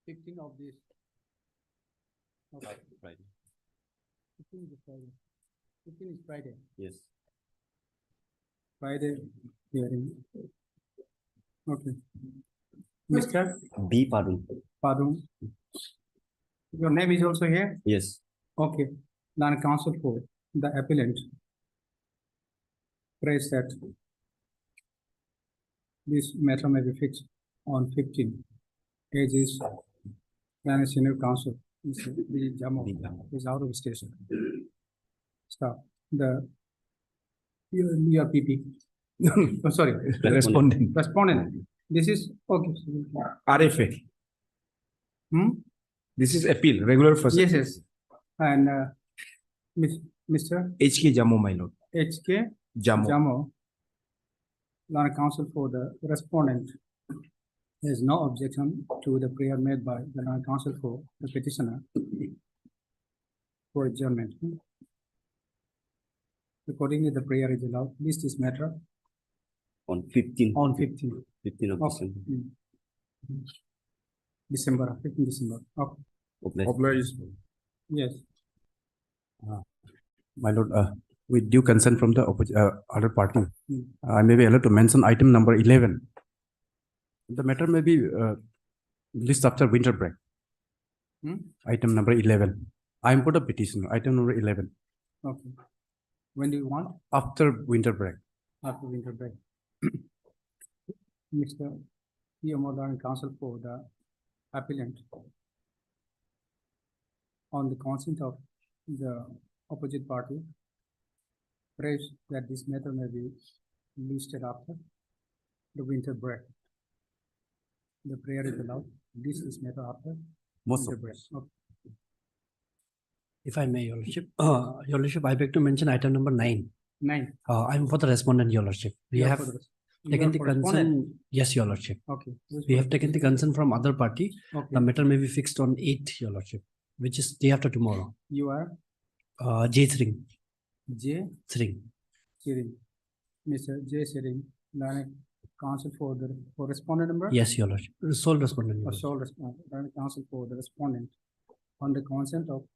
15 of this. Okay. Friday. 15 is Friday. 15 is Friday. Yes. Friday hearing. Okay. Mr. B. Padun. Padun. Your name is also here? Yes. Okay. Then counsel for the appellant. Prays that this matter may be fixed on 15. Age is then senior counsel is out of station. Stop. The your PP. Oh, sorry. Respondent. This is okay. RFA. Hmm? This is appeal, regular first. Yes, yes. And Mr. HK Jamo, my lord. HK Jamo. Jamo, Lana counsel for the respondent, has no objection to the prayer made by the Lana counsel for the petitioner for adjournment. Accordingly, the prayer is allowed. List this matter On 15. on 15. 15 of Okay. December. December, 15 December. Okay. Obliged. Yes. My lord, with due consent from the other party, Hmm. I may be allowed to mention item number 11. The matter may be list after winter break. Hmm? Item number 11. I am put a petition. Item number 11. Okay. When do you want? After winter break. After winter break. Mr. Modern counsel for the appellant on the consent of the opposite party prays that this matter may be listed after the winter break. The prayer is allowed. This is matter after Most winter of break. Okay. If I may, Your Lordship, I beg to mention item number 9. 9. I'm for the respondent, Your Lordship. We You are have for the- you taken are the for respondent? consent. Yes, Your Lordship. Okay. Who's We for have taken the consent from other party. Okay. The matter may be fixed on 8th, Your Lordship, which is day after tomorrow. You are J. Sring. J. Sring. Siring. Mr. J. Siring, counsel for the respondent number? Yes, Your Lordship. Sole respondent. Your Or Lordship. sole respondent, counsel for the respondent on the consent of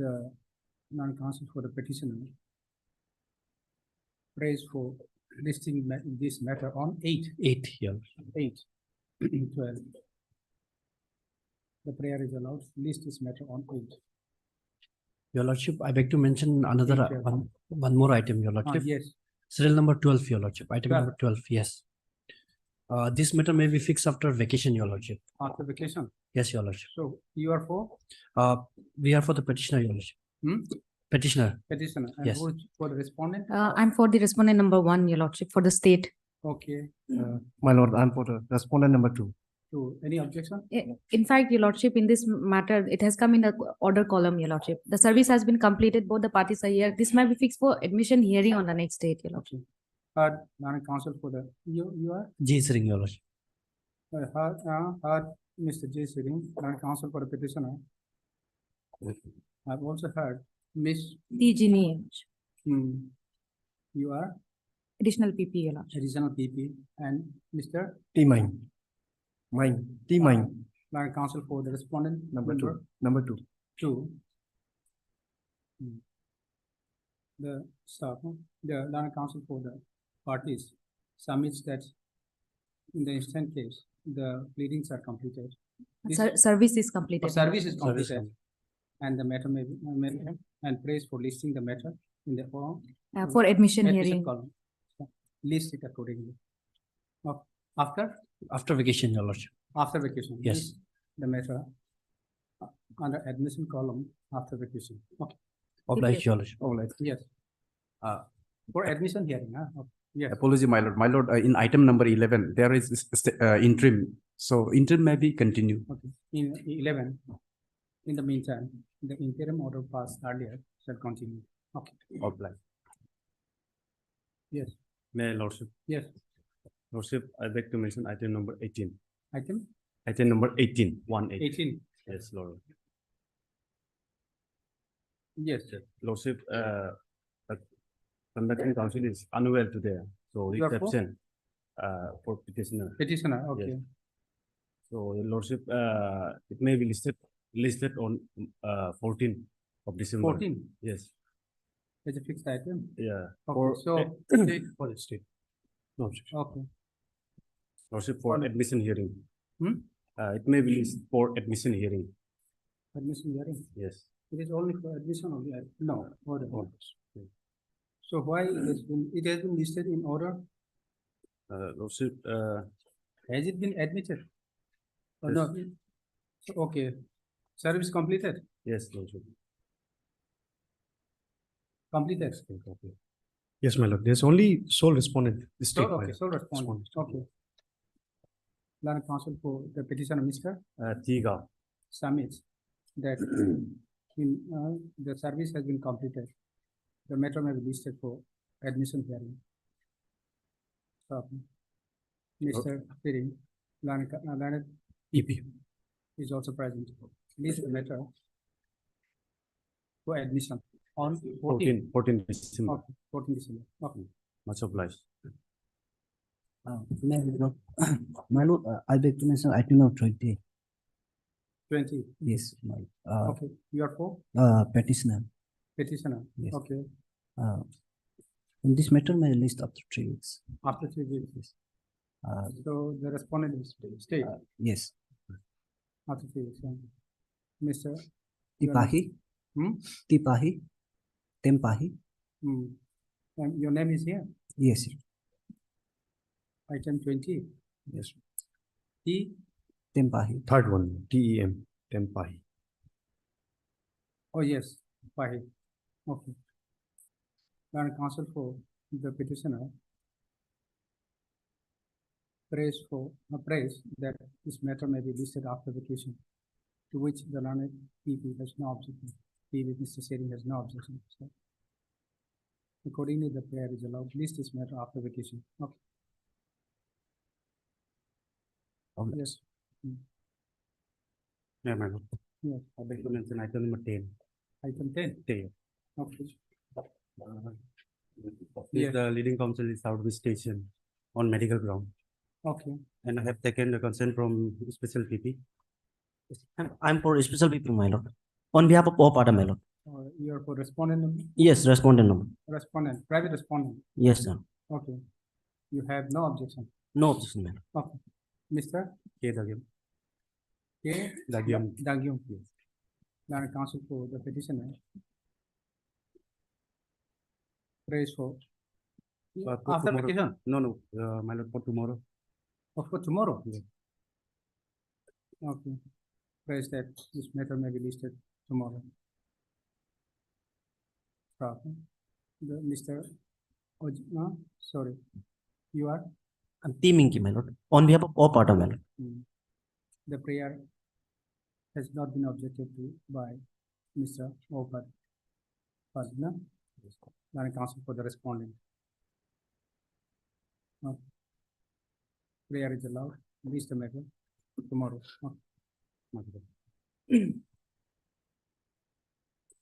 the non-counsel for the petitioner prays for listing this matter on 8, 8th, Your Lordship. 8, 12. The prayer is allowed. List this matter on 8. Your Lordship, I beg to mention another Yes, sir. one more item, Your Lordship. Yes. Serial number 12, Your Lordship. Item 12. number 12, yes. This matter may be fixed after vacation, Your Lordship. After vacation. Yes, Your Lordship. So you are for We are for the petitioner, Your Lordship. Petitioner. petitioner and Yes. who is for the respondent? I'm for the respondent number 1, Your Lordship, for the state. Okay. My lord, I am for the respondent number 2. So any objection? In fact, Your Lordship, in this matter, it has come in the order column, Your Lordship. The service has been completed, both the parties are here. This might be fixed for admission hearing on the next date, Your Lordship. Okay. Non-counsel for the you are J. Sring, Your Lordship. heard Mr. J. Siring, non-counsel for the petitioner. I've also heard Miss. The Ginny, Your Lordship. You are Additional PP, Your Lordship. additional PP and Mr. T mine. Mine. T mine. Non-counsel for the respondent Number 2. Number 2. 2. The staff, the non-counsel for the parties submits that in the instant case, the pleadings are completed. This- Service is completed. Service is Service completed. And the matter may be, and praise for listing the matter in the form. For admission admission hearing. column. List it accordingly. After Vacation, Your Lordship. vacation. Yes. list The matter under admission column after vacation. Okay, Obliged, Your Lordship. yes. For admission hearing, okay. Yes. Apology, my lord. My lord, in item number 11, there is interim. So interim may be continued. Okay, in 11, in the meantime, the interim order passed earlier shall continue. Okay, Obliged. yes, May I, Lordship? yes. Lordship, I beg to mention item number 18. Item Item number 18. 18. 18, Yes, Lord. yes. Lordship, conducting counsel is unwell today. So You are for? reception for petitioner. Petitioner, okay. So, Your Lordship, it may be listed on 14 of December. 14 Yes, is a fixed item. yeah. Okay, so, For the state. No objection. okay, Lordship, for On- admission hearing. Hmm? It may be listed for admission hearing. admission hearing. Yes. It is only for admission only. No, order. Oh, So why it has been listed in order? Lordship, Has it been admitted? Or Yes. no? Okay. Service completed? yes, Lordship. Completed. Yes, my lord. There's only sole respondent. The So, state, my okay, lord. so respond. Okay. Learned counsel for the petitioner, Mr. Tiga. Submits that the service has been completed. The matter may be listed for admission hearing. So, Mr. Piring, learned EP. is also present. List the matter for admission on 14 December. Okay, 14 December. Okay. Much obliged. My lord, I beg to mention item number 20. 20. Yes, my, Okay, you are for petitioner. petitioner. Yes. Okay, In this matter, my list after 3 weeks. after 3 weeks. Uh, So the respondent is state yes, after 3 weeks. Mr. Tipahi, Hmm? Tipahi, Tempahi. Hmm. And your name is here. Yes, sir. Item 20. Yes, T. Tempahi. Third one, TEM, Tempahi. Oh, yes. Pahi. Okay. Learned counsel for the petitioner praise that this matter may be listed after vacation, to which the learned PP has no objection. PP, Mr. Seri has no objection. So, accordingly, the prayer is allowed. List this matter after vacation. Okay. Yes. Yeah, my lord. Yes. I beg to mention item number 10. Item 10. 10. Okay. Is the leading counsel is out of station on medical ground, Okay. and I have taken the consent from special PP. I'm for special people, my lord. On behalf of all party, my lord. You are for respondent number? Yes, respondent number. Respondent, private respondent. Yes, sir. Okay. You have no objection. No objection, my lord. Okay. Mr. K. Dagyam. K. Dagyam. Dagyum. Learned counsel for the petitioner. Praise for. For After tomorrow. vacation, No, my lord, for tomorrow. or for tomorrow? Yeah. Okay. Praise that this matter may be listed tomorrow. Okay. The Mr. Sorry. You are? I'm teaming, my lord. On behalf of all party, my lord. The prayer has not been objected to by Mr. Opat. Padna, Learned counsel for the respondent. Okay. Prayer is allowed. List the matter tomorrow. Okay.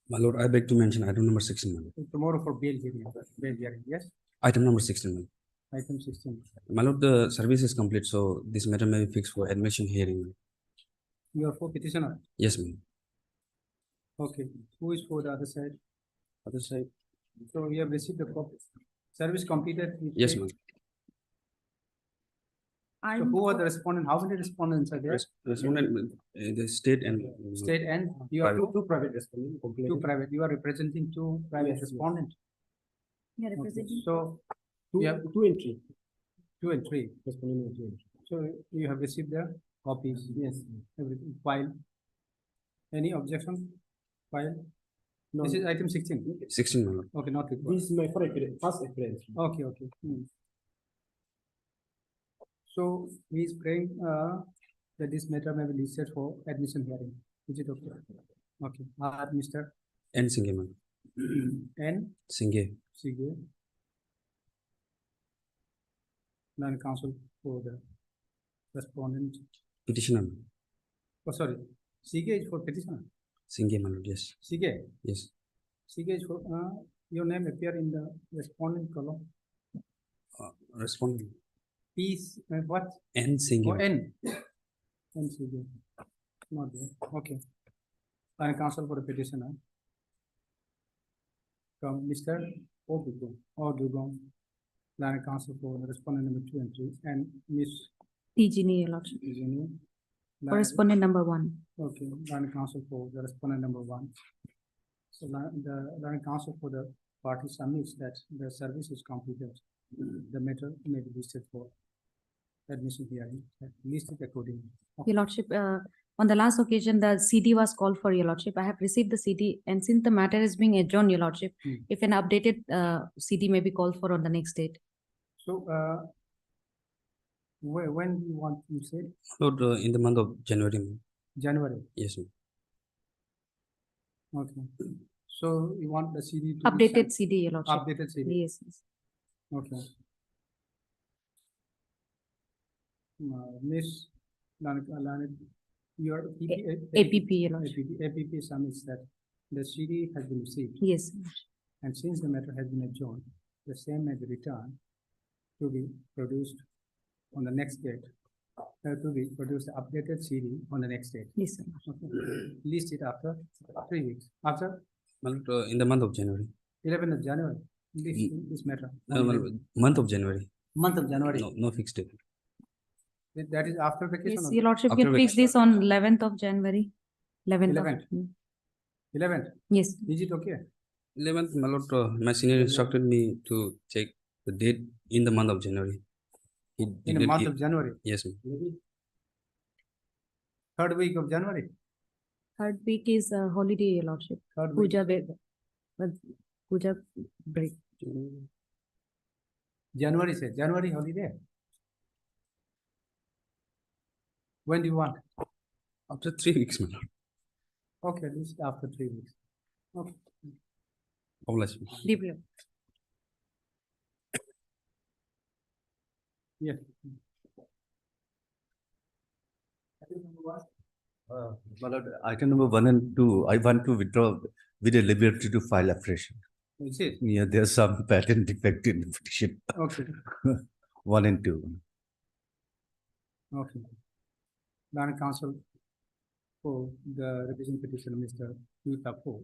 My lord, I beg to mention item number 16. my lord. Tomorrow for bail hearing. Bail hearing, yes? Item number 16. my lord. Item 16. My lord, the service is complete, so this matter may be fixed for admission hearing. You are for petitioner. Yes, ma'am. Okay. Who is for the other side? Other side? So we have received the copy. Service completed. you Yes, take- ma'am. So who are the respondent? How many respondents are there? Respondent, the state and. State and you are Private. two private respondents. Two private. You are representing two private respondents. You are Okay. representing. So you have 2 and 3. 2 and 3. So you have received the copies. Yes. Everything file. Any objection? File. This is item 16. 16, my lord. Okay, not required. is my first appearance. Okay, okay. So he is praying that this matter may be listed for admission hearing. Is it okay? Okay. Mr. N. Singhe, my lord. N. Singhe. Sige. Learned counsel for the respondent. Petitioner. Oh, sorry. Sige is for petitioner. Singhe, my lord. Yes. Sige. Yes. Sige is for your name appear in the respondent column. Respondent. Peace. What? N. Singhe. Oh, N. NCB. Not there, okay. Line counsel for the petitioner. From Mr. Odugon. Line counsel for the respondent number 2 and 3, and Miss Tijini, your lordship. Virginia. Correspondent number 1. Okay, line counsel for the respondent number 1. So the line counsel for the party submits that the service is completed. The matter may be listed for admission hearing, listed accordingly. Okay. Your lordship, on the last occasion, the CD was called for, your lordship. I have received the CD, and since the matter is being adjourned, your lordship, if an updated CD may be called for on the next date. So, when do you want, you said? Lord, in the month of January. January, Yes, ma'am. okay. So you want the CD to be Updated sent- CD, your lordship. Updated CD, Yes, yes. okay. Miss Lanet, your APP, your lordship. APP submits that the CD has been received, Yes. and since the matter has been adjourned, the same may be returned to be produced on the next date. To be produced updated CD on the next date. Yes, sir. Okay. List it after 3 weeks. After My lord, in the month of January. 11th of January, this matter. My lord, month of January. Month of January. No fixed date. That is after vacation. Yes, or your lordship, you After can fix this on 11th of January. 11th. 11th. 11th. Yes. Is it okay? 11th, my lord, my senior instructed me to check the date in the month of January. In the month of January. Yes, ma'am. Maybe 3rd week of January. Third week is a holiday, your lordship. 3rd week. Puja break. January say January holiday. When do you want? After 3 weeks, my lord. Okay, this is after 3 weeks. Okay. Obliged, ma'am. Deeply. Yes. My lord, item number 1 and 2, I want to withdraw with a liberty to file afresh. Is it? Yeah, there's some patent defect in the petition, Okay. 1 and 2. Okay. Land counsel for the revision petition, Mr. P. Tapo,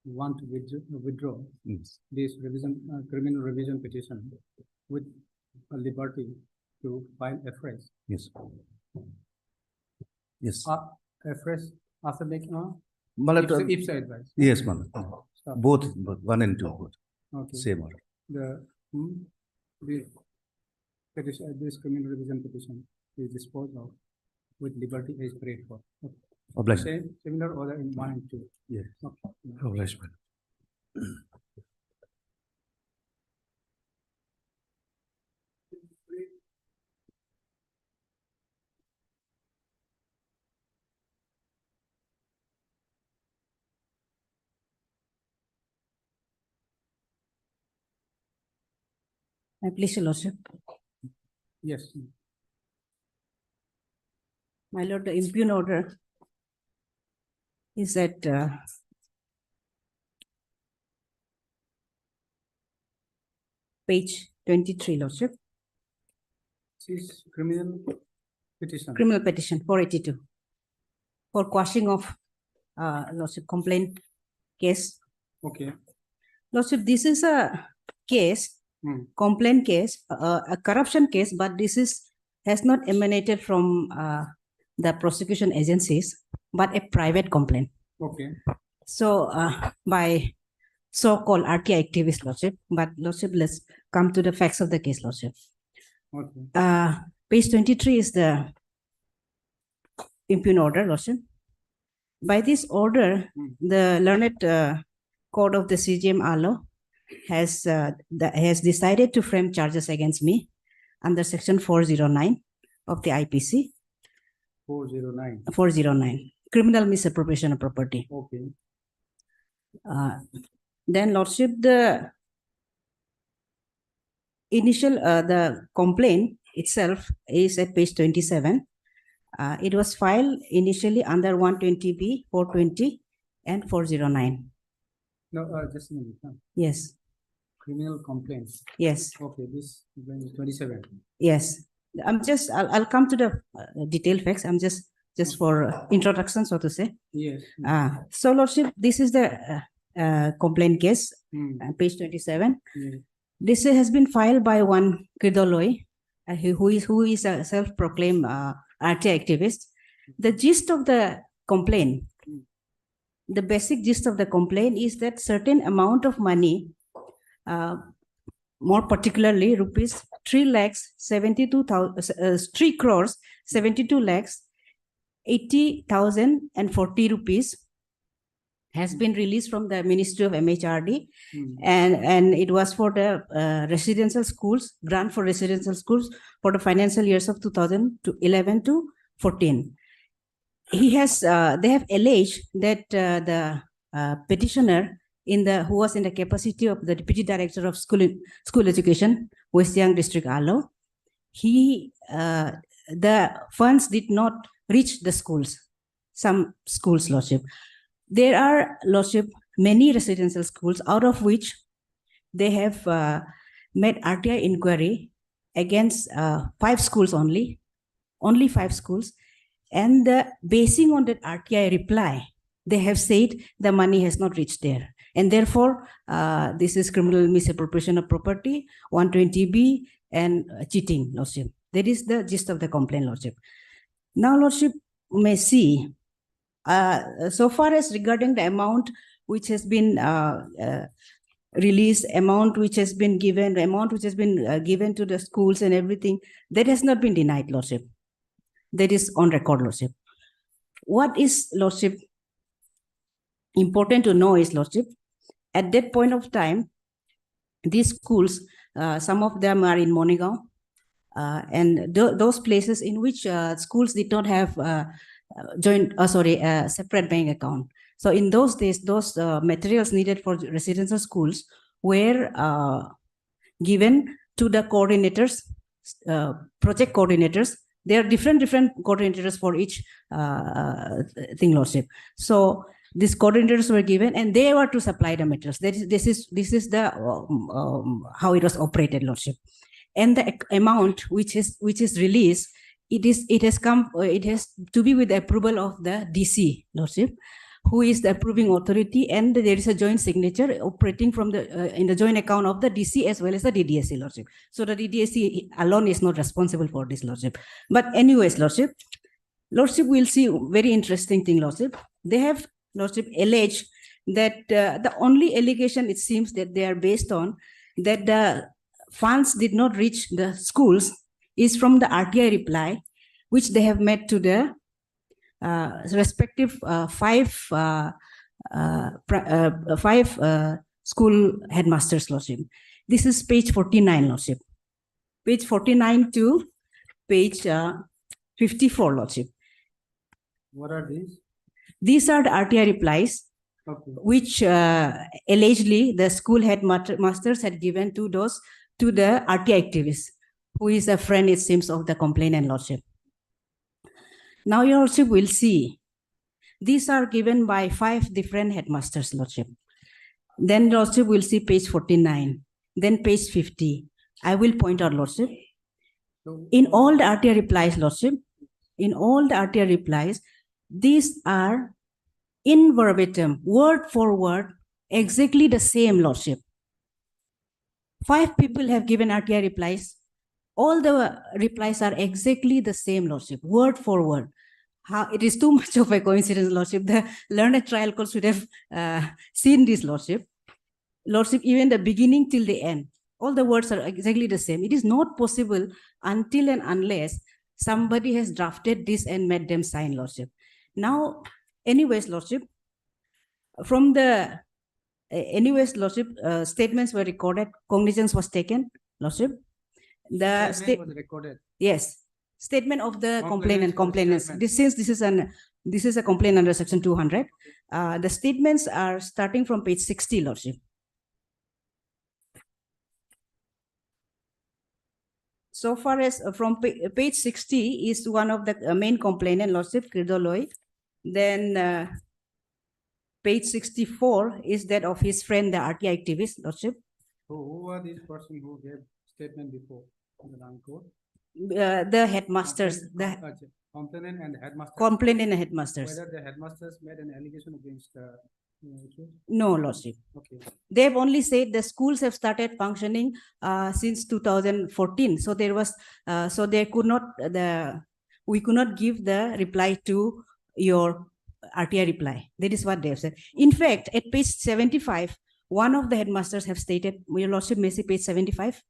want to withdraw Yes. this revision, criminal revision petition with a liberty to file afresh. Yes. Yes. Afresh after making, My lord, if so advice. yes, my lord. Stop. Both, 1 and 2, both. Okay. Same order. The petition, this criminal revision petition is disposed of with liberty is prayed for. Okay. Obliged. Same, similar order in 1 and 2. Yes. Okay. Obliged, my lord. My pleasure, lordship. Yes. My lord, the impugn order is at page 23, lordship. This is criminal petition. Criminal petition 482 for quashing of lordship complaint case. Okay. Lordship, this is a case, complaint case, a corruption case, but this has not emanated from the prosecution agencies, but a private complaint. Okay. So by so-called RTI activist, lordship, but lordship, let's come to the facts of the case, lordship. Okay. Page 23 is the impugn order, lordship. By this order, the learned court of the CGM ALO has decided to frame charges against me under section 409 of the IPC. 409. 409, criminal misappropriation of property. Okay. Then, lordship, the initial, the complaint itself is at page 27. It was filed initially under 120B, 420, and 409. No, just a minute. Yes, Criminal complaints. yes, Okay, this is 27. yes. I'll come to the detailed facts. I'm just just for introduction, so to say. Yes. So Lordship, this is the complaint case, page 27. Yeah. This has been filed by one Kirdoloi, who is a self-proclaimed RTI activist. The gist of the complaint, the basic gist of the complaint is that certain amount of money, more particularly rupees 3 crores 72 lakhs 80,040 rupees has been released from the Ministry of MHRD, and it was for the residential schools, grant for residential schools for the financial years of 2011 to 14. They have alleged that the petitioner who was in the capacity of the Deputy Director of School Education, West Siang District Alo, the funds did not reach the schools, some schools, Lordship. There are, Lordship, many residential schools, out of which they have made RTI inquiry against 5 schools only 5 schools. And basing on that RTI reply, they have said the money has not reached there. And therefore, this is criminal misappropriation of property, 120B, and cheating, Lordship. That is the gist of the complaint, Lordship. Now, Lordship may see, so far as regarding the amount which has been released, amount which has been given, the amount which has been given to the schools and everything, that has not been denied, Lordship. That is on record, Lordship. What is, Lordship, important to know is, Lordship, at that point of time, these schools, some of them are in Monigaon, and those places in which schools did not have separate bank account. So in those days, those materials needed for residential schools were given to the coordinators, project coordinators. There are different coordinators for each thing, Lordship. So these coordinators were given, and they were to supply the materials. This is the how it was operated, Lordship. And the amount which is released, it has to be with the approval of the DC, Lordship, who is the approving authority, and there is a joint signature operating from the in the joint account of the DC as well as the DDSC, Lordship. So the DDSC alone is not responsible for this, Lordship. But anyways, Lordship, we'll see very interesting thing, Lordship. They have, Lordship, alleged that the only allegation it seems that they are based on, that the funds did not reach the schools, is from the RTI reply, which they have made to the respective 5 school headmasters, Lordship. This is page 49, Lordship. Page 49 to page 54, Lordship. What are these? These are the RTI replies, which allegedly the school headmasters had given to the RTI activists, who is a friend, it seems, of the complainant, Lordship. Now, Your Lordship will see, these are given by 5 different headmasters, Lordship. Then, Lordship will see page 49, then page 50. I will point out, Lordship. In all the RTI replies, Lordship, these are in verbatim, word for word, exactly the same, Lordship. 5 people have given RTI replies. All the replies are exactly the same, Lordship, word for word. It is too much of a coincidence, Lordship. The learned trial court should have seen this, Lordship. Lordship, even the beginning till the end, all the words are exactly the same. It is not possible until and unless somebody has drafted this and made them sign, Lordship. Now, anyways, Lordship, from the, Lordship, statements were recorded, cognizance was taken, Lordship. The statement was recorded. Yes, statement of the complainants. This is a complaint under section 200. The statements are starting from page 60, Lordship. So far as from page 60 is one of the main complainant, Lordship, Kirdoloi. Then page 64 is that of his friend, the RTI activist, Lordship. Who are these person who gave statement before in the land court? The headmasters. Complainant and headmaster. complainant and headmasters. Whether the headmasters made an allegation against the. No, Lordship. Okay. They've only said the schools have started functioning since 2014. So there was, so they could not, we could not give the reply to your RTI reply. That is what they have said. In fact, at page 75, one of the headmasters have stated, your Lordship may see page 75.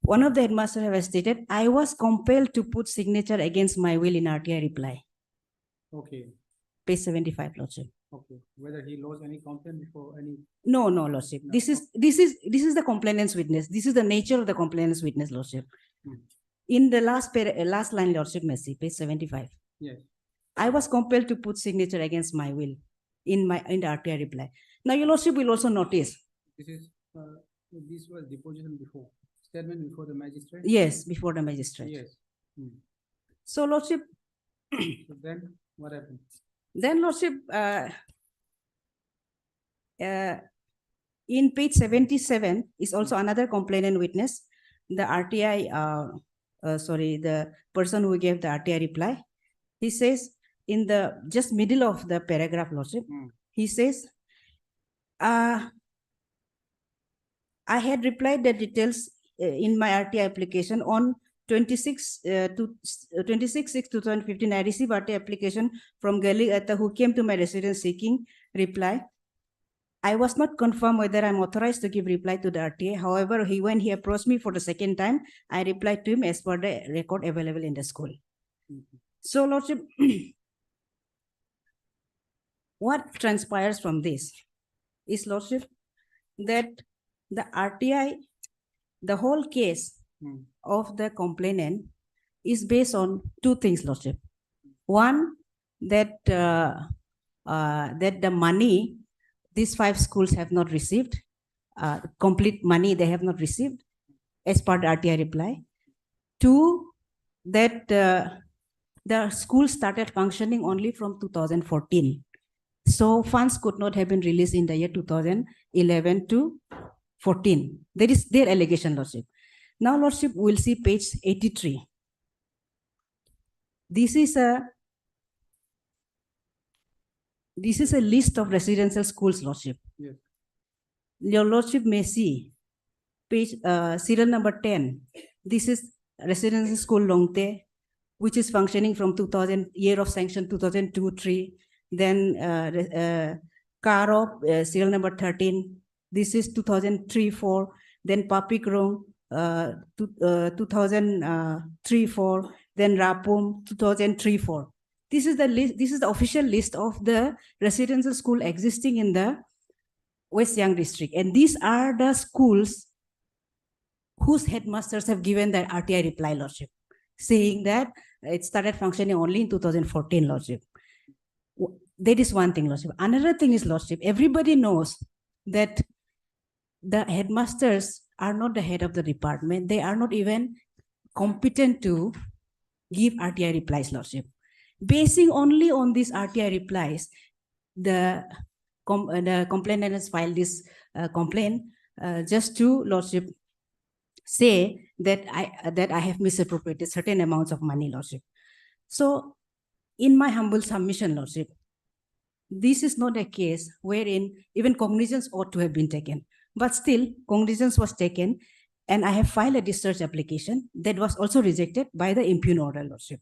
One of the headmasters have stated, I was compelled to put signature against my will in RTI reply. Okay. Page 75, Lordship. Okay. Whether he lodged any complaint before any. No, no, Lordship. No. This is the complainant's witness. This is the nature of the complainant's witness, Lordship. Hmm. In the last line, Lordship, Messi, page 75. Yes. I was compelled to put signature against my will in the RTI reply. Now, your Lordship will also notice. This was deposition before, statement before the magistrate? Yes, before the magistrate. Yes. Hmm. So, Lordship, So then what happened? then Lordship, in page 77 is also another complainant witness. The RTI, the person who gave the RTI reply, he says in the just middle of the paragraph, Lordship, he says, I had replied the details in my RTI application on 26/6/2015. I received RTI application from Gali Atta, who came to my residence seeking reply. I was not confirmed whether I'm authorized to give reply to the RTA. However, when he approached me for the second time, I replied to him as per the record available in the school. So, Lordship, what transpires from this is, Lordship, that the RTI, the whole case of the complainant is based on two things, Lordship. One, that that the money these 5 schools have not received, complete money they have not received as per the RTI reply. Two, that the school started functioning only from 2014. So funds could not have been released in the year 2011 to 14. That is their allegation, Lordship. Now, Lordship, we'll see page 83. This is a list of residential schools, Lordship. Yes. Your Lordship may see page serial number 10. This is residential school Longte, which is functioning from 2000, year of sanction 2002-3. Then Karo, serial number 13. This is 2003-4. Then Papikrong, 2003-4. Then Rapum, 2003-4. This is the list. This is the official list of the residential school existing in the West Siang district, and these are the schools whose headmasters have given the RTI reply, Lordship, saying that it started functioning only in 2014, Lordship. That is one thing, Lordship. Another thing is, Lordship, everybody knows that the headmasters are not the head of the department. They are not even competent to give RTI replies, Lordship. Basing only on these RTI replies, the complainant has filed this complaint just to, Lordship, say that I have misappropriated certain amounts of money, Lordship. So, in my humble submission, Lordship, this is not a case wherein even cognizance ought to have been taken. But still, cognizance was taken, and I have filed a discharge application that was also rejected by the impugn order, Lordship.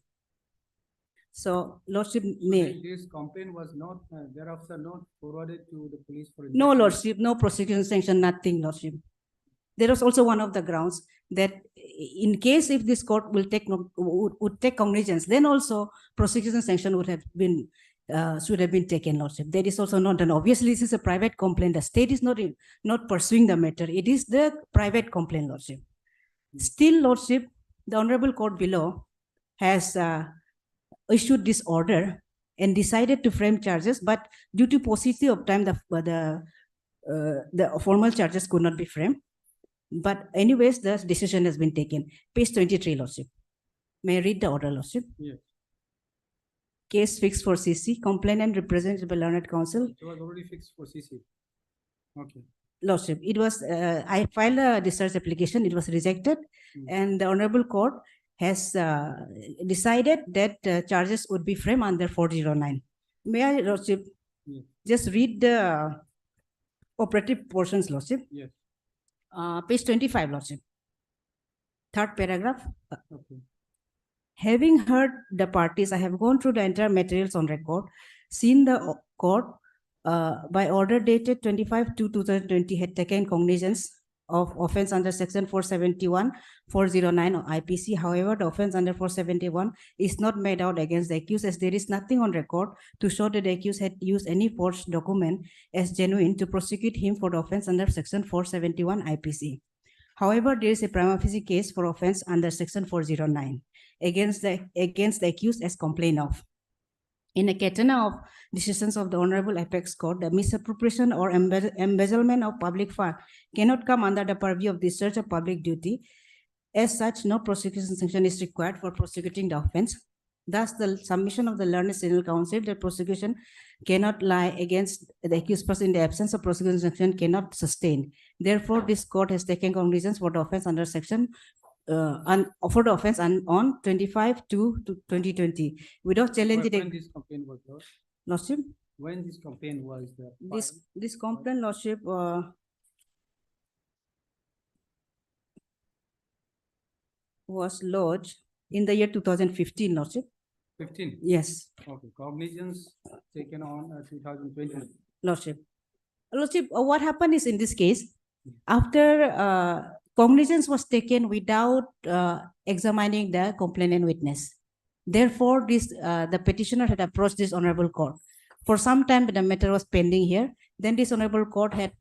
So, Lordship may. This complaint was not, thereafter not forwarded to the police for. No, Lordship, no prosecution sanction, nothing, Lordship. There was also one of the grounds that in case if this court will take would take cognizance, then also prosecution sanction would have been should have been taken, Lordship. That is also not done. Obviously, this is a private complaint. The state is not pursuing the matter. It is the private complaint, Lordship. Still, Lordship, the Honorable Court below has issued this order and decided to frame charges, but due to paucity of time, the formal charges could not be framed. But anyways, the decision has been taken. Page 23, Lordship. May I read the order, Lordship? Yes. Case fixed for CC, complainant represented by learned counsel. It was already fixed for CC. Okay. Lordship, it was, I filed a discharge application, it was rejected, and the Honorable Court has decided that charges would be framed under 409. May I, Lordship, Yes. just read the operative portions, Lordship? Yes. Page 25, Lordship. Third paragraph. Okay. Having heard the parties, I have gone through the entire materials on record, seen the court by order dated 25/2/2020 had taken cognizance of offense under section 471, 409 of IPC. However, the offense under 471 is not made out against the accused, as there is nothing on record to show that the accused had used any forged document as genuine to prosecute him for the offense under section 471 IPC. However, there is a prima facie case for offense under section 409 against the accused as complained of. In a catena of decisions of the Honorable Apex Court, the misappropriation or embezzlement of public funds cannot come under the purview of discharge of public duty. As such, no prosecution sanction is required for prosecuting the offense. Thus, the submission of the learned civil counsel that prosecution cannot lie against the accused person in the absence of prosecution sanction cannot sustain. Therefore, this court has taken cognizance for the offense under section for the offense on 25/2/2020 without challenging When this complaint was lodged? Lordship. When this complaint was This complaint, Lordship, was lodged in the year 2015, Lordship. 15? Yes, Okay, cognizance taken on 2020. Lordship. Lordship, what happened is in this case, after cognizance was taken without examining the complainant witness. Therefore, the petitioner had approached this honorable court. For some time, the matter was pending here. Then this honorable court had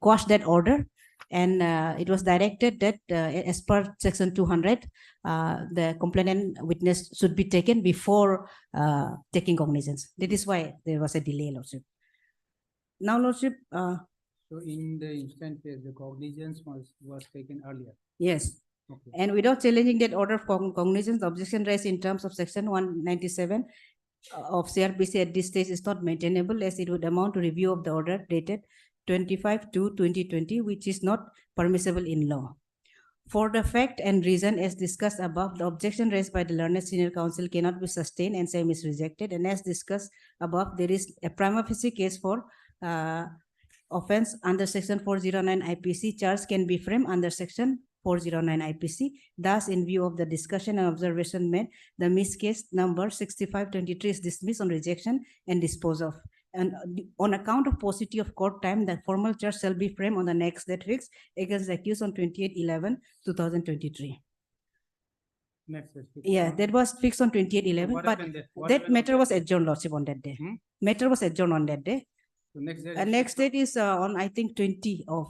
quashed that order, and it was directed that as per section 200, the complainant witness should be taken before taking cognizance. That is why there was a delay, Lordship. Now, Lordship, So in the instant case, the cognizance was taken earlier. yes. Okay. And without challenging that order of cognizance, the objection raised in terms of section 197 of CRPC at this stage is not maintainable, as it would amount to review of the order dated 25/2/2020, which is not permissible in law. For the fact and reason as discussed above, the objection raised by the learned senior counsel cannot be sustained and same is rejected. And as discussed above, there is a prima facie case for offense under section 409 IPC. Charge can be framed under section 409 IPC. Thus, in view of the discussion and observation made, the missed case number 6523 is dismissed on rejection and disposed of. And on account of paucity of court time, the formal charge shall be framed on the next date fixed against the accused on 28/11/2023. Next. is fixed Yeah, on- that was fixed on 28/11, What but happened what that happened matter on was adjourned, Lordship, on that day. Hmm? Matter was adjourned on that day. So next day. And next date is on, I think, 20 of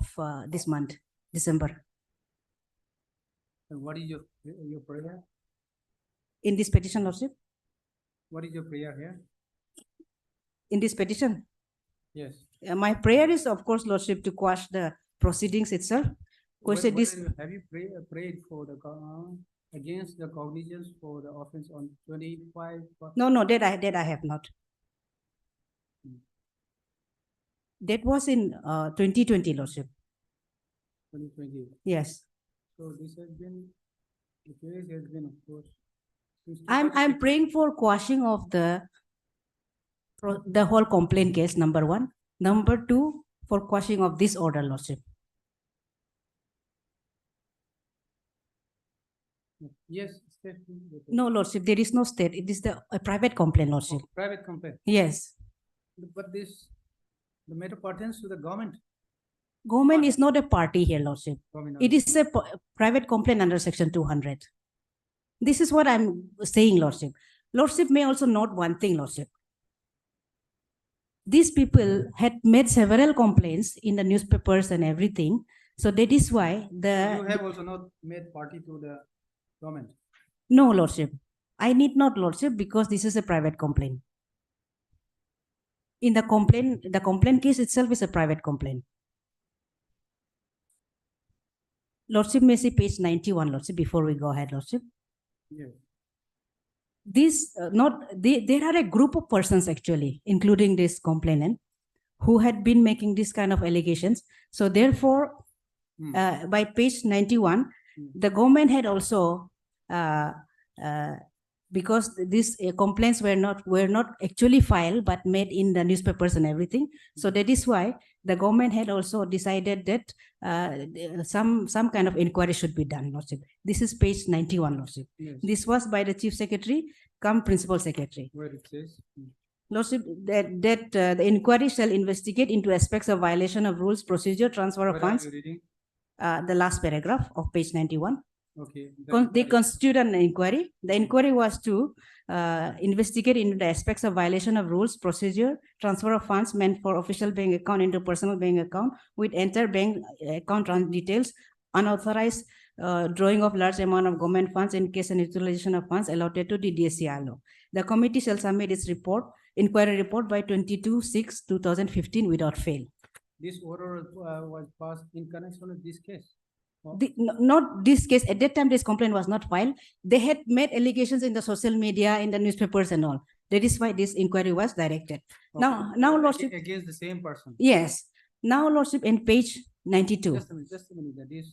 this month, December. And what is your prayer? In this petition, Lordship, What is your prayer here? in this petition, Yes. my prayer is, of course, Lordship, to quash the proceedings itself. Question this, Have you prayed for the against the cognizance for the offense on 25? no, that I have not. That was in 2020, Lordship. 2020. Yes. So this has been, the case has been, of course. since I'm 2015. praying for quashing of the whole complaint case, number one. Number two, for quashing of this order, Lordship. Yes. state- No, Lordship, there is no state. It is a private complaint, Lordship. Oh, private complaint. Yes. But the matter pertains to the government. Government is not a party here, Lordship. Government It is a private complaint under section 200. This is what I'm saying, Lordship. Lordship may also note one thing, Lordship. These people had made several complaints in the newspapers and everything. So that is why You the, have also not made party to the government. no, Lordship. I need not, Lordship, because this is a private complaint. In the complaint case itself is a private complaint. Lordship may see page 91, Lordship, before we go ahead, Lordship. Yes. There are a group of persons actually, including this complainant, who had been making this kind of allegations. So therefore, by page 91, the government had also because these complaints were not actually filed but made in the newspapers and everything. So that is why the government had also decided that some kind of inquiry should be done, Lordship. This is page 91, Lordship. Yes. This was by the Chief Secretary cum Principal Secretary. Where it says. Lordship, that the inquiry shall investigate into aspects of violation of rules, procedure, transfer of Where are funds. you reading? The last paragraph of page 91. Okay. They constitute an inquiry. The inquiry was to investigate into the aspects of violation of rules, procedure, transfer of funds meant for official bank account into personal bank account with entire bank account details, unauthorized drawing of large amount of government funds in case and utilization of funds allotted to the DSCRLO. The committee shall submit its inquiry report by 22/6/2015 without fail. This order was passed in connection with this case. Not this case. At that time, this complaint was not filed. They had made allegations in the social media, in the newspapers and all. That is why this inquiry was directed. Now, Lordship. Against the same person. Yes. Now, Lordship, in page 92. Just a minute.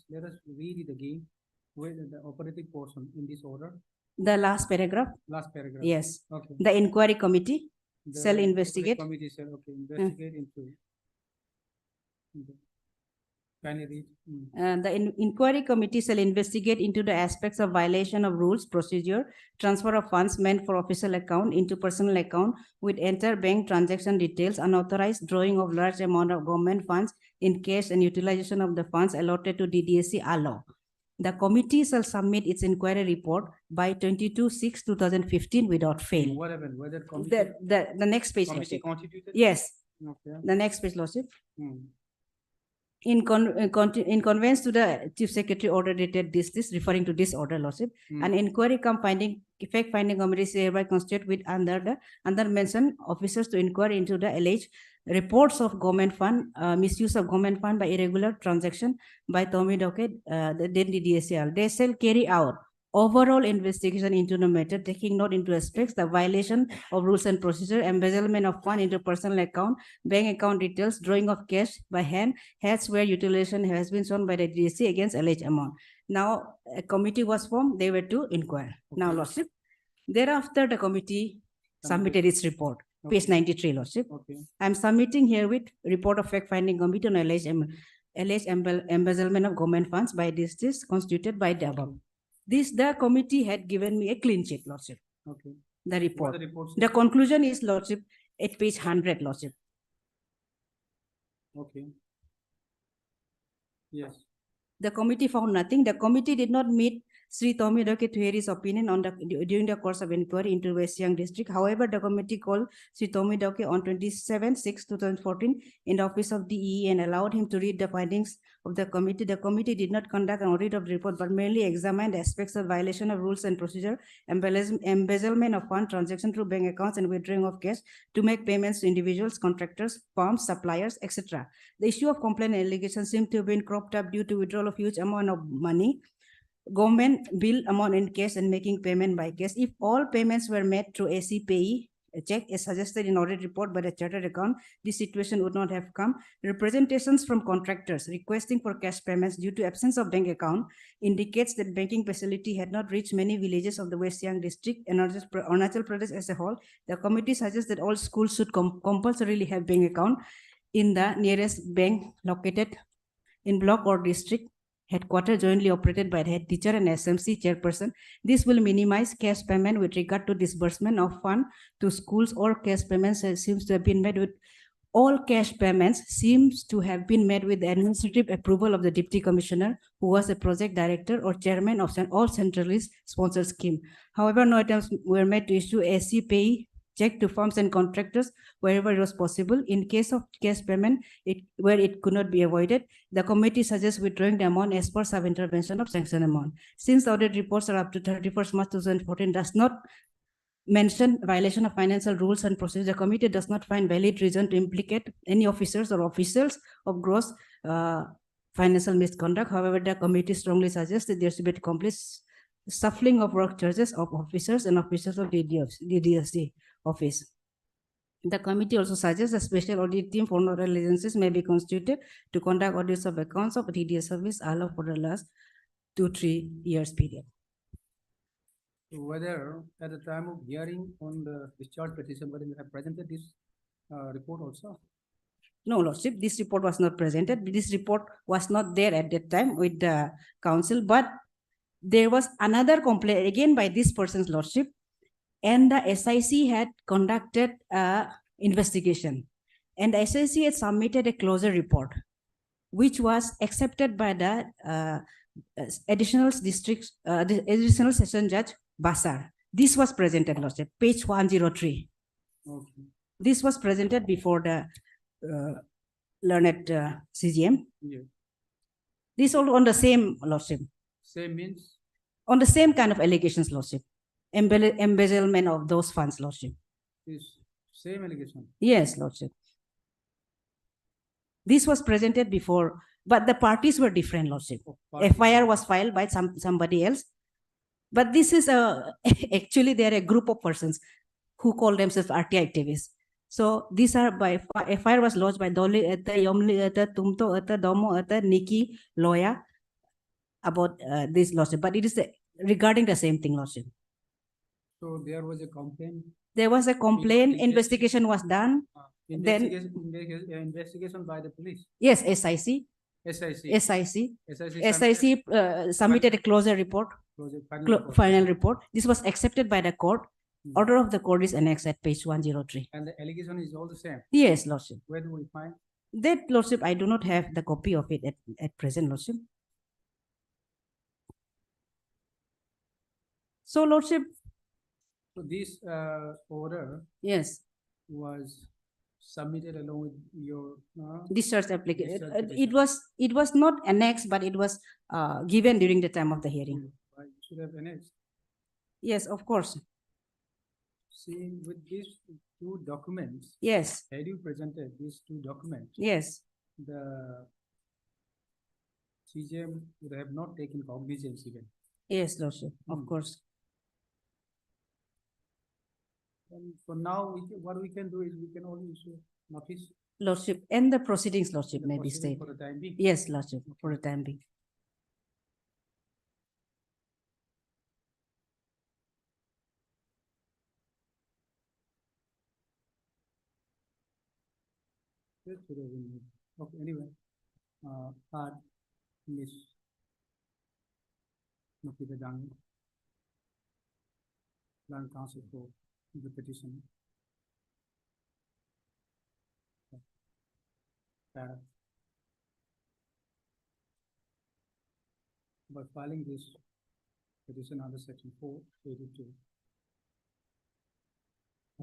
Let us read it again. Where the operative portion in this order, The last paragraph. last paragraph. Yes. Okay. The inquiry committee The shall operative investigate. Committee shall, okay, investigate into. Okay. Can you read? The inquiry committee shall investigate into the aspects of violation of rules, procedure, transfer of funds meant for official account into personal account with entire bank transaction details, unauthorized drawing of large amount of government funds in cash and utilization of the funds allotted to DDSCRLO. The committee shall submit its inquiry report by 22/6/2015 without fail. What happened? Whether committee, The next page, committee Lordship. constituted? Yes, Okay. the next page, Lordship. Hmm. In conveyance to the Chief Secretary order dated this, referring to this order, Lordship, an inquiry cum fact finding committee is hereby constituted with under mentioned officers to inquire into the alleged reports of government fund, misuse of government fund by irregular transaction by Tommy Docket, the DDSCRL. They shall carry out overall investigation into the matter, taking note into aspects the violation of rules and procedure, embezzlement of fund into personal account, bank account details, drawing of cash by hand, heads where utilization has been shown by the DSC against alleged amount. Now, a committee was formed, they were to inquire. Now, Lordship, thereafter the committee submitted its report, page 93, Lordship. Okay. I'm submitting here with report of fact finding committee on alleged embezzlement of government funds by this constituted by the above. The committee had given me a clean sheet, Lordship. Okay. The report. What the report The says? conclusion is, Lordship, at page 100, Lordship. Okay. Yes. The committee found nothing. The committee did not meet Sri Tommy Doke to hear his opinion on during the course of inquiry into West Siang district. However, the committee called Sri Tommy Doke on 27/6/2014 in the office of DEE and allowed him to read the findings of the committee. The committee did not conduct an audit of the report, but merely examined aspects of violation of rules and procedure, embezzlement of fund transaction through bank accounts and withdrawing of cash to make payments to individuals, contractors, firms, suppliers, etc. The issue of complaint and allegations seemed to have been cropped up due to withdrawal of huge amount of money, government bill amount in cash and making payment by cash. If all payments were made through AC payee check as suggested in audit report by the chartered account, this situation would not have come. Representations from contractors requesting for cash payments due to absence of bank account indicates that banking facility had not reached many villages of the West Siang district and Arunachal Pradesh as a whole. The committee suggests that all schools should compulsorily have bank account in the nearest bank located in block or district headquarters jointly operated by the head teacher and SMC chairperson. This will minimize cash payment with regard to disbursement of fund to schools. All cash payments seems to have been made with the administrative approval of the deputy commissioner, who was a project director or chairman of all centrally sponsored scheme. However, no attempts were made to issue AC pay check to firms and contractors wherever it was possible. In case of cash payment, where it could not be avoided, the committee suggests withdrawing the amount as per sub-intervention of sanction amount. Since the audit reports are up to 31st March 2014 does not mention violation of financial rules and procedures, the committee does not find valid reason to implicate any officers or officials of gross financial misconduct. However, the committee strongly suggests that there should be a complete shuffling of work charges of officers and officers of DDSC office. The committee also suggests a special audit team for nodal agencies may be constituted to conduct audits of accounts of DDS service allowed for the last 2-3 years period. whether at the time of hearing on the discharge petition, whether you have presented this report also? No, Lordship, this report was not presented. This report was not there at that time with the council, but there was another complaint again by this person's Lordship, and the SIC had conducted a investigation, and the SIC had submitted a closure report, which was accepted by the additional session judge Basar. This was presented, Lordship, page 103. Okay. This was presented before the learned CGM. Yeah. This all on the same, Lordship, Same means, on the same kind of allegations, Lordship. Embezzlement of those funds, Lordship. is same allegation. Yes, Lordship. This was presented before, but the parties were different, Lordship. FIR was filed by somebody else. But this is actually they are a group of persons who call themselves RTI activists. So these are by FIR was lodged by Dolly Yomli Tumto Domo Nikki lawyer about this lawsuit, but it is regarding the same thing, Lordship. So there was a complaint. There was a complaint, investigation was done. Then- Investigation by the police. Yes, SIC SIC. submitted a closure report, Was a final report. final report. This was accepted by the court. Hmm. Order of the court is annexed at page 103. And the allegation is all the same. Yes, Lordship. Where do we find? That, Lordship, I do not have the copy of it at present, Lordship. So, Lordship, So this order yes, was submitted along with your discharge application. Discharge It was not annexed, but it was given during the time of the hearing. why you should have annexed. Yes, of course. See, with these two documents, Yes, had you presented these two documents, yes, the CJM would have not taken cognizance even. yes, Lordship, of Hmm. course. And for now, what we can do is we can only issue notice. Lordship, and the proceedings, Lordship, the may be proceeding stayed. For the time being. Yes, Lordship, for the time being. Yes, should have been made. Okay, anyway, part Miss Makita Dang, land counsel for the petition. By filing this petition under section 482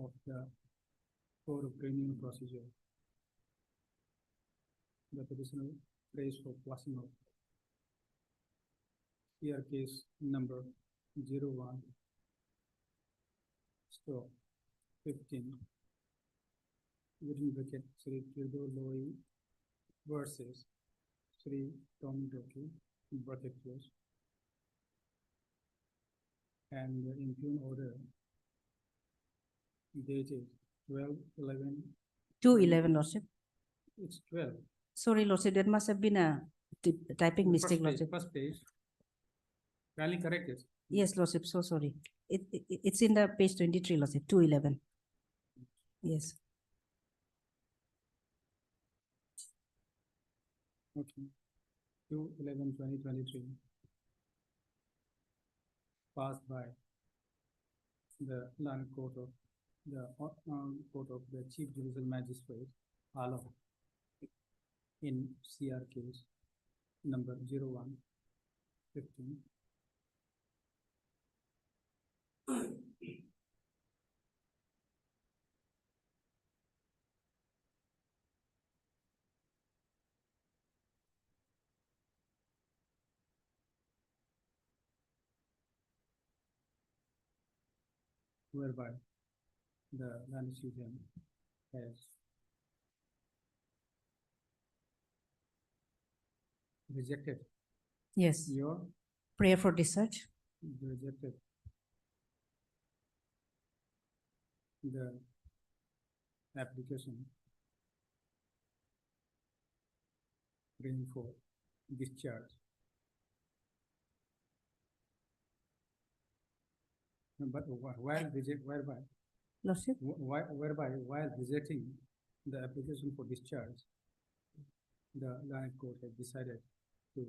of the Code of Criminal Procedure, the petitioner prays for passing of here case number 01/15 within bracket Sri Kirdo Loi versus Sri Tommy Doki bracket close, and the impugn order dated 12/11. 211, Lordship. It's 12. Sorry, Lordship, there must have been a typing mistake, First Lordship. page, first page. Kindly correct it. Yes, Lordship, so sorry. It's in the page 23, Lordship, 211. Yes. Okay. 2/11/2023. Passed by the land court of the court of the Chief Judicial Magistrate, Alo, in CR case number 01/15. Whereby the land decision has rejected Yes. your Prayer for discharge. rejected the application bringing for discharge But while reject, whereby, Lordship, whereby, while rejecting the application for discharge, the land court has decided to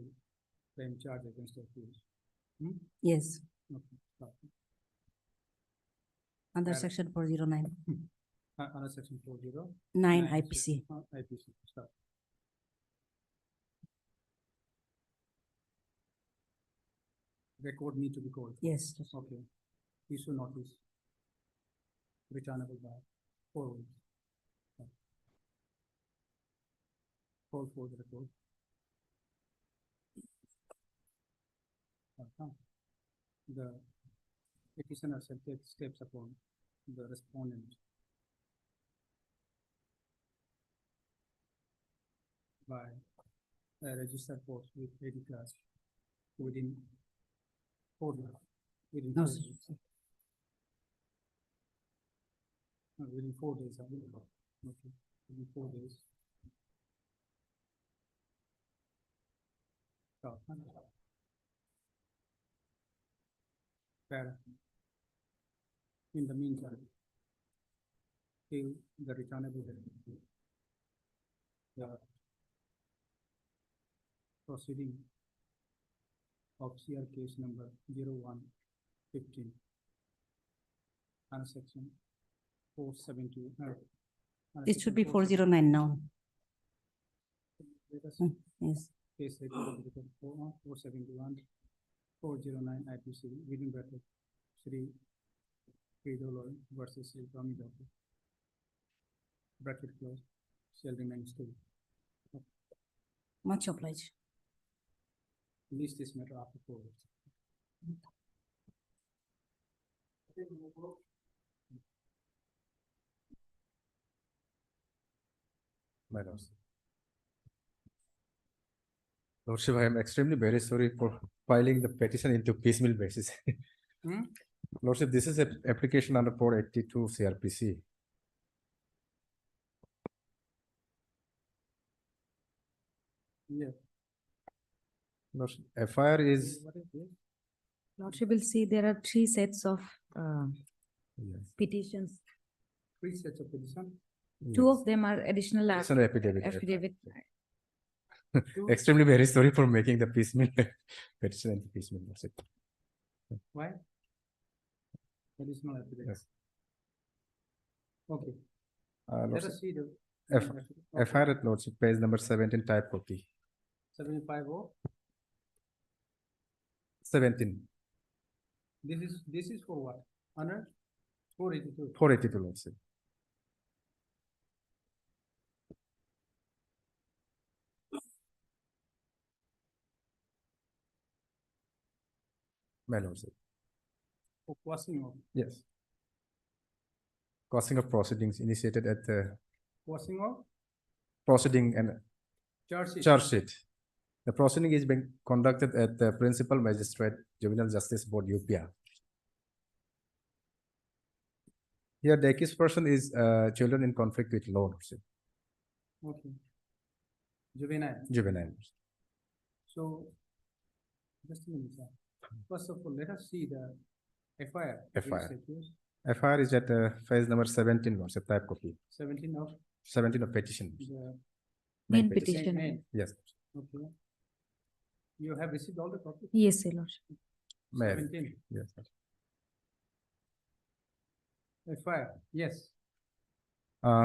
frame charge against the accused. yes, Okay, stop. under Got it. section 409, Under section 409. 9 IPC. IPC, stop. Record need to be called. Yes, Okay. Issue notice. Returnable by 4 weeks. Call for the record. The petitioner shall take steps upon the respondent by a registered post with 80 class within 4 days. Within No, 4 sir. days. Within 4 days. Okay, within 4 days. Stop. Para. In the meantime, till the returnable date, the proceeding of CR case number 0115 under section 470. It should be 409 now. Let us Yes, case record 471 409 IPC within bracket Shri Pedolo versus Shri Tommy bracket close shall remain still. much obliged. List this matter after 4 weeks. My lords. Lordship, I am extremely very sorry for filing the petition into piecemeal basis. Lordship, this is an application under 482 CRPC. Yeah. Lordship, FIR is, What is this? Lordship will see there are 3 sets of yes, petitions. 3 sets of petition. 2 of them are additional It's an affidavit. affidavit. Extremely very sorry for making the piecemeal petition into piecemeal. Lordship. Why? Additional affidavit. Yes. Okay, let Lordship, us see the. FIR at Lordship, page number 17, type copy. 75 oh, 17, this is for what? Under 482. 482 Lordship. My Lordship. For quashing of, Yes. Causing of proceedings initiated at the quashing of proceeding and charge sheet. charge sheet. The proceeding is being conducted at the Principal Magistrate Juvenile Justice Board UPA. Here, the accused person is children in conflict with law. Okay. Juvenile. Juvenile. So, just a minute, sir. First of all, let us see the FIR. FIR. FIR is at phase number 17, Lordship, type copy. 17 of 17 of petition. the Main petition. petition. main. Yes. Okay. You have received all the copies? Yes, Your Lordship. May I- 17. Yes. FIR, yes.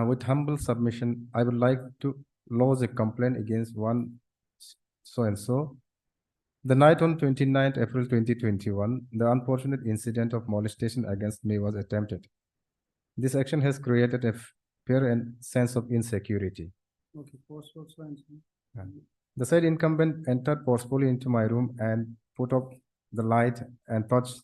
With humble submission, I would like to lodge a complaint against one so and so. The night on 29th April 2021, the unfortunate incident of molestation against me was attempted. This action has created a fear and sense of insecurity. Okay, forceful so and so. The said incumbent entered forcefully into my room and put up the light and touched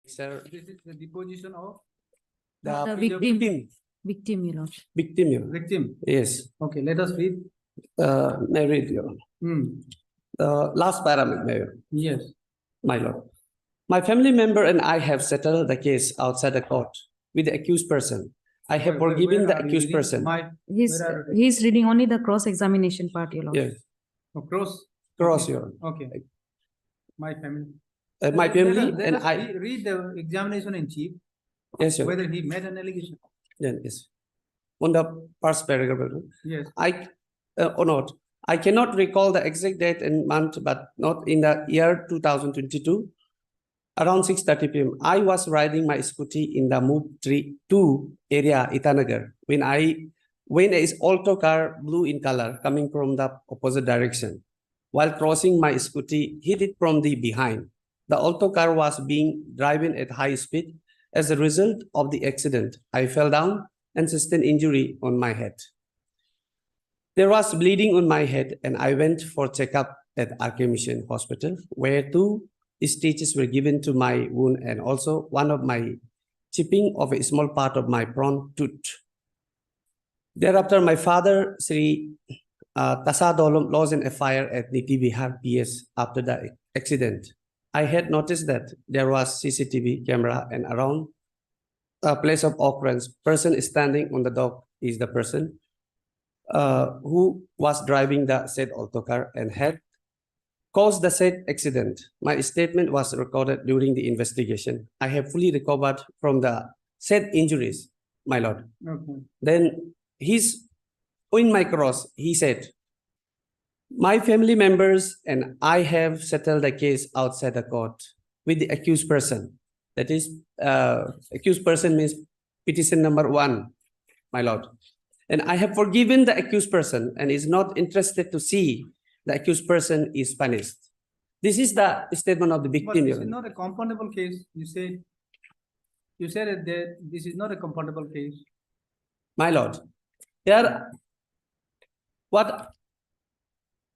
Sir, This is the deposition of The victim, victim, your lordship. victim, Your Honor. victim. Yes, Okay, let us read. may I read, Your Honor? Hmm, The last paragraph, Mayor. yes. My lord. My family member and I have settled the case outside the court with the accused person. I have Where- forgiven where the are you accused reading? person. He's, Where are you he's reading only the cross-examination part, your lordship. Yes, Cross. cross, Okay, Your Honor. Okay. My family. My family Let and us I, Read the examination in chief, yes, Your Honor. whether he made an allegation. Then, yes. On the first paragraph, Your Honor. Yes. Or not, I cannot recall the exact date and month, but not in the year 2022. Around 6:30 p.m., I was riding my scooty in the Move 2 area, Itanagar, when a alto car blue in color coming from the opposite direction. While crossing my scooty, hit it from the behind. The alto car was being driven at high speed. As a result of the accident, I fell down and sustained injury on my head. There was bleeding on my head, and I went for checkup at RK Mission Hospital, where 2 stitches were given to my wound and also one of my chipping of a small part of my front tooth. Thereafter, my father, Sri Tasadolom, lodged an FIR at Niti Bihar PS after the accident. I had noticed that there was CCTV camera and around a place of occurrence, person standing on the dock is the person who was driving the said auto car and had caused the said accident. My statement was recorded during the investigation. I have fully recovered from the said injuries, my lord. Okay. Then in my cross, he said, my family members and I have settled the case outside the court with the accused person. That is, accused person means petition number 1, my lord. And I have forgiven the accused person and is not interested to see the accused person is punished. This is the statement of the But victim. this Your is Honor. not a compoundable case. You said that this is not a compoundable case. My lord, here, what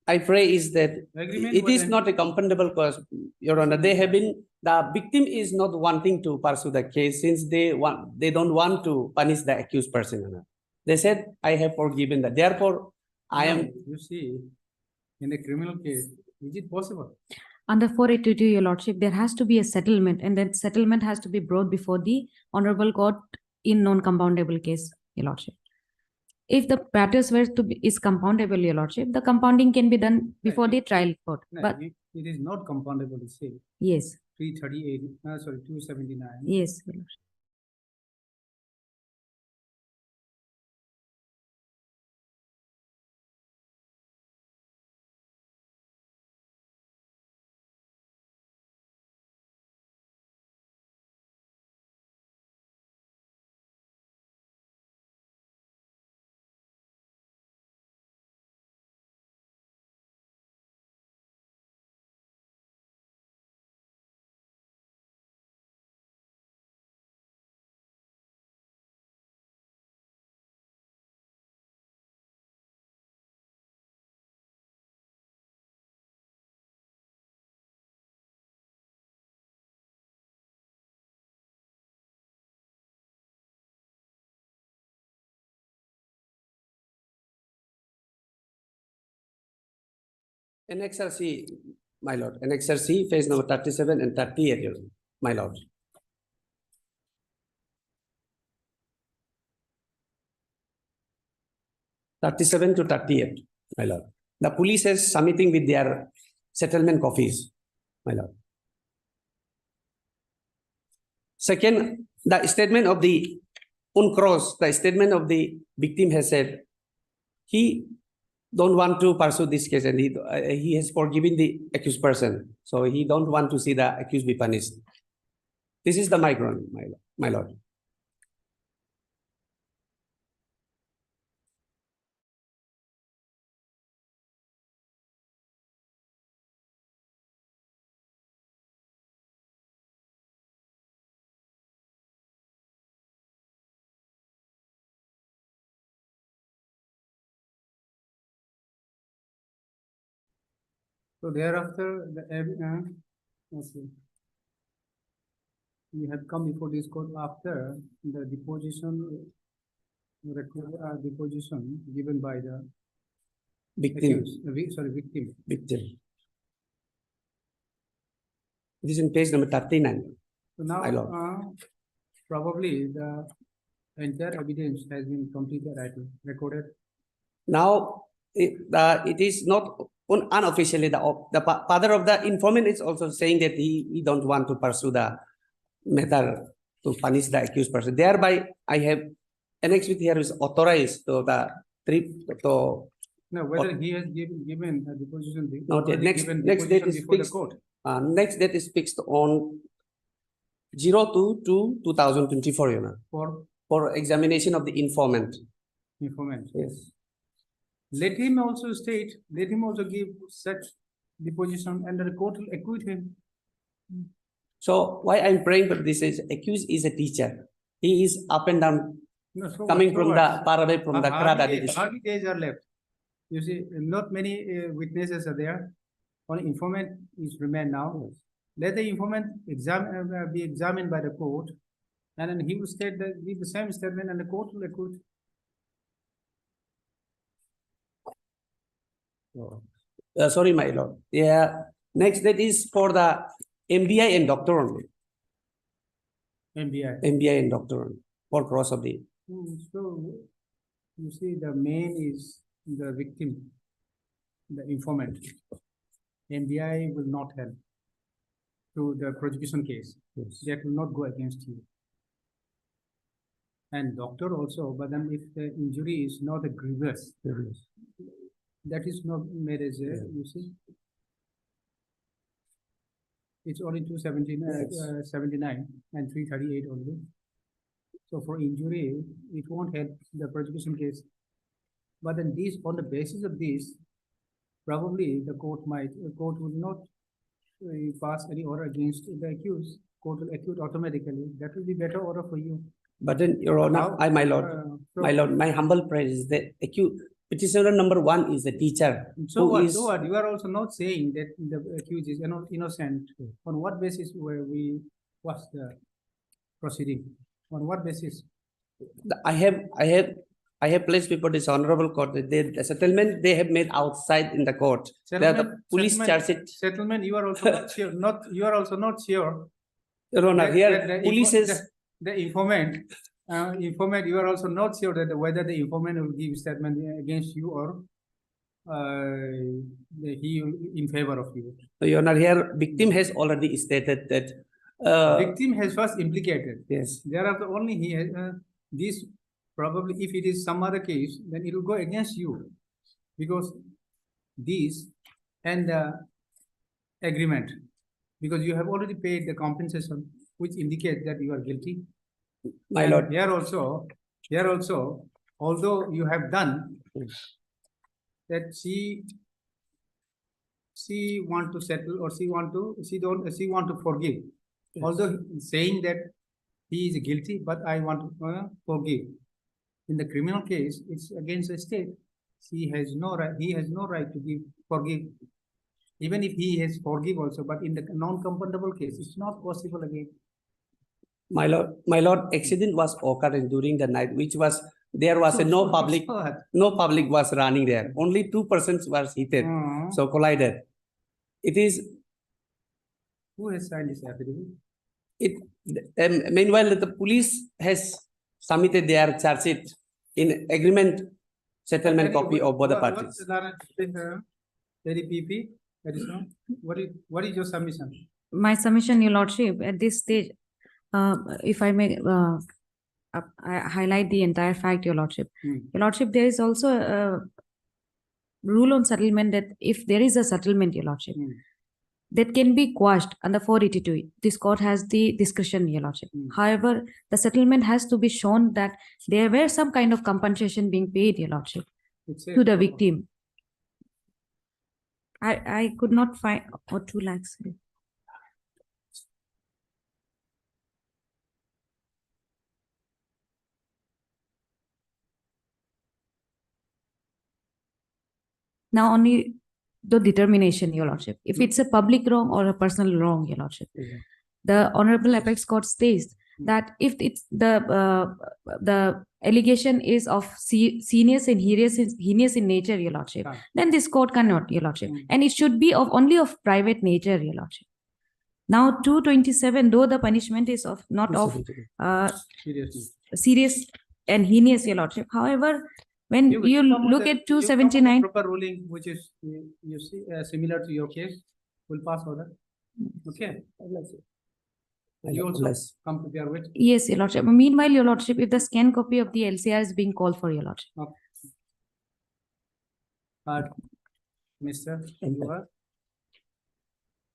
I pray is that Agreement it was is not a compoundable cause, Your Honor. The victim is not wanting to pursue the case since they don't want to punish the accused person, Your Honor. They said, I have forgiven that. Therefore, I No, am, You see, in a criminal case, is it possible? Under 482, your lordship, there has to be a settlement, and that settlement has to be brought before the honorable court in non-compoundable case, your lordship. If the matters is compoundable, your lordship, the compounding can be done before the trial court. No, But it is not compoundable, you say, yes, 338, sorry, 279. yes, your lordship. Annexure C, my lord. Annexure C, phase number 37 and 38, Your Honor, my lord. (37 to 38), my lord. The police is submitting with their settlement copies, my lord. Second, the statement of the uncross, the statement of the victim has said he don't want to pursue this case and he has forgiven the accused person. So he don't want to see the accused be punished. This is the micron, my lord. So thereafter, okay. you have come before this court after the deposition, deposition given by the Victim, accused, victim. victim. It is in page number 39. So now, My lord. probably the entire evidence has been completed, I think, recorded. Now, it is not unofficially the father of the informant is also saying that he don't want to pursue the matter to punish the accused person. Thereby, I have annexed with here is authorized to the trip to No, whether he has given a deposition. no, the already next given date deposition is before the fixed. court. Next date is fixed on 02/2/2024, you know, for examination of the informant. Informant. Yes. Let him also state, let him also give such deposition and the court will acquit him. So why I'm praying for this is accused is a teacher. He is up and down, No, so coming what, from so the what? far away from the Krada Hardly district. days are left. You see, not many witnesses are there. Only informant is remain now. Let the informant be examined by the court, and then he will state give the same statement, and the court will acquit. Sorry, my lord. Yeah. Next date is for the MBI and doctor only. MBI. MBI and doctor only for cross of the. So, you see, the main is the victim, the informant. MBI will not help to the prosecution case. Yes. That will not go against you. And doctor also, but then if the injury is not a grievous, that is not made as a, you see. It's only 279 and 338 only. So for injury, it won't help the prosecution case. But then this, on the basis of this, probably the court will not pass any order against the accused. Court will acquit automatically. That will be better order for you. But then, Your Honor, Now, my lord, my humble prayer is that accused petitioner number 1 is the teacher. So who what? is- So what? You are also not saying that the accused is innocent. On what basis were we? What's the proceeding? On what basis? I have placed before this honorable court that the settlement they have made outside in the court. The police charge it. Settlement. You are also not sure. You are also not sure. Your Honor, that- here that the police info- is the informant. Informant. You are also not sure that whether the informant will give statement against you or he will in favor of you. Your Honor, here victim has already stated that. Victim has first implicated. Yes. Thereafter, only he has this probably if it is some other case, then it will go against you because this and the agreement because you have already paid the compensation, which indicates that you are guilty. My And lord, here also, although you have done that she want to settle or she want to forgive. Yes. Although saying that he is guilty, but I want to forgive. In the criminal case, it's against the state. He has no right to forgive. Even if he has forgive also, but in the non-compatible case, it's not possible again. my lord, accident was occurring during the night, which was there was no public was running there. Only 2 persons was hit, so collided. It is Who has signed this affidavit? meanwhile the police has submitted their charge sheet in agreement settlement copy of both the parties. What's the PP? That is not. What is your submission? My submission, Your Lordship, at this stage, if I may I highlight the entire fact, Your Lordship. Hmm. Your Lordship, there is also a rule on settlement that if there is a settlement, Your Lordship, that can be quashed under 482. This court has the discretion, Your Lordship. However, the settlement has to be shown that there were some kind of compensation being paid, Your Lordship, to the victim. I could not find, or 2 lakhs. Now only the determination, Your Lordship. If it's a public wrong or a personal wrong, Your Lordship. the Honorable Apex Court states that if it's the allegation is of heinous in nature, Your Lordship, Ah. then this court cannot, Your Lordship, Mm. and it should be only of private nature, Your Lordship. Now 227, though the punishment is not of Seriously. serious and heinous, Your Lordship. However, when you come with look a- at you come with a 279, Proper ruling, which is, you see, similar to your case, will pass order. Okay. You also Unless- come prepare with. yes, Your Lordship. Meanwhile, Your Lordship, if the scan copy of the LCR is being called for, Your Lordship. Mr. Enter.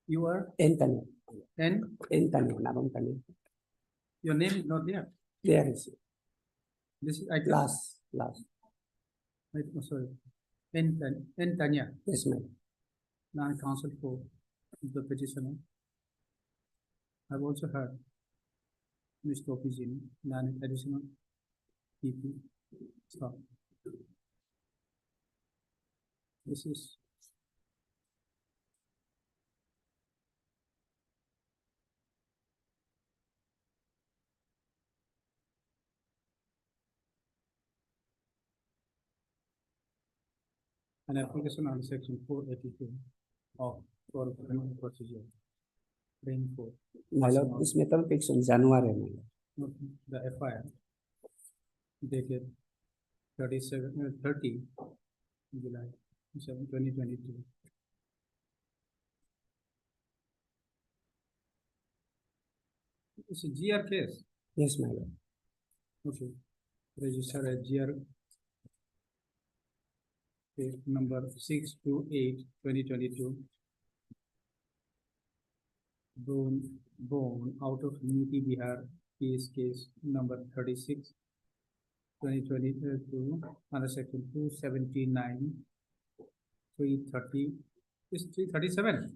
You are, Anthony, and Nabang Tani. your name is not there. There is This is, I last. sorry. N Tanya, Yes, ma'am. non-counsel for the petitioner. I've also heard Mr. Opizini, non-additional PP. Stop. This is. An application on section 482 of criminal procedure. Praying for My lord, this matter takes on January, my lord. the FIR dated 30 July 2022. It's a GR case. Yes, my lord. Okay. Register a GR case number 628/2022. Born out of Niti Bihar case number 36/2022 under section 279 330 is 337.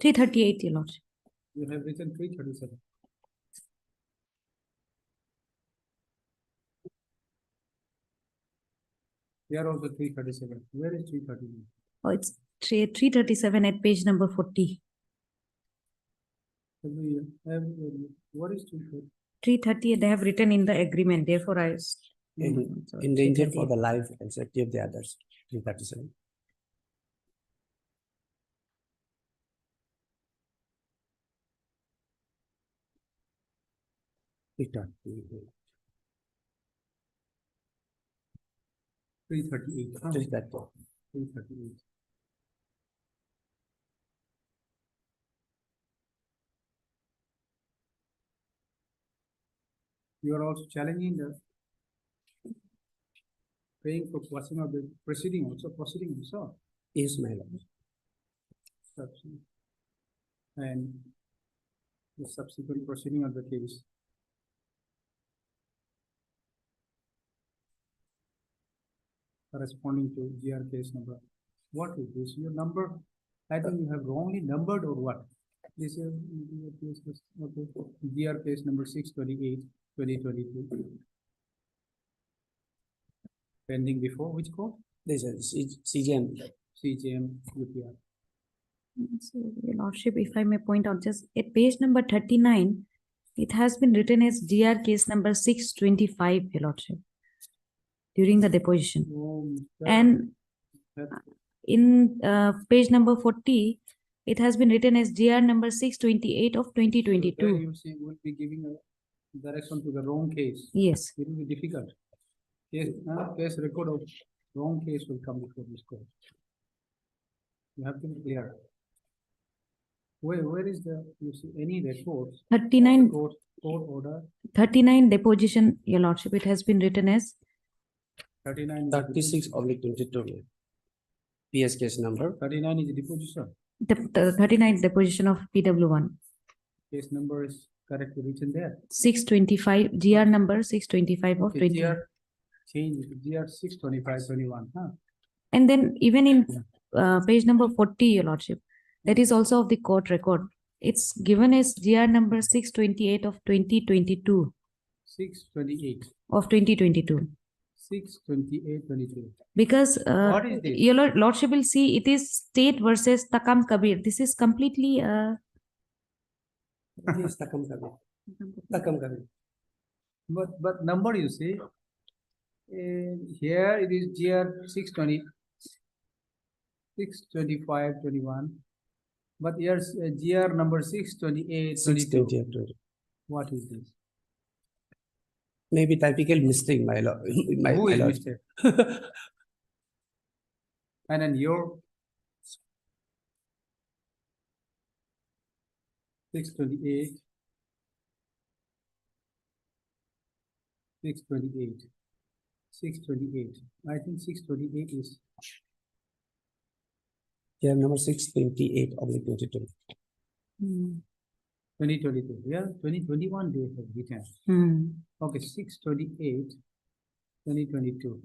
338, Your Lordship. You have written 337. Here also 337. Where is 339? Oh, it's 337 at page number 40. What is 330? 330, they have written in the agreement, therefore I. In danger for the life and safety of the others. 337. Return. 338. huh? 338. You are also challenging the paying for passing of the proceeding also. Yes, my lord. And the subsequent proceeding of the case. Corresponding to GR case number. What is this? Your number, I think you have wrongly numbered or what? This is okay. GR case number 628/2022. Pending before which court? This is CJM. CJM UPR. So, Your Lordship, if I may point out, just at page number 39, it has been written as GR case number 625, Your Lordship, during the deposition. And in page number 40, it has been written as GR number 628 of 2022. You see, will be giving a direction to the wrong case. Yes. It will be difficult. Case record of wrong case will come before this court. You have to be clear. Where is the, you see, any records? 39, Court order, 39 deposition, Your Lordship, it has been written as 39. 36/22. PS case number. 39 is a deposition. the 39th deposition of PW1. Case number is correctly written there. 625, GR number 625 of Okay, 20. GR change, GR 625/21, huh? And then even in page number 40, Your Lordship, that is also of the court record. It's given as GR number 628 of 2022 628, of 2022. 628/22. Because What is this? Your Lordship will see it is State versus Takam Kabir. This is completely Yes, Takam Kabir. Takam Kabir. But number you see, here it is GR 620, 625, 21. But here's GR number 628, 22. 628. What is this? Maybe typical mistake, my lord. My Who is lord. mistake? And then your 628, 628, 628. I think 628 is Yeah, number 628 of the 22. 2022. Yeah, 2021 they have written. Okay, 628, 2022.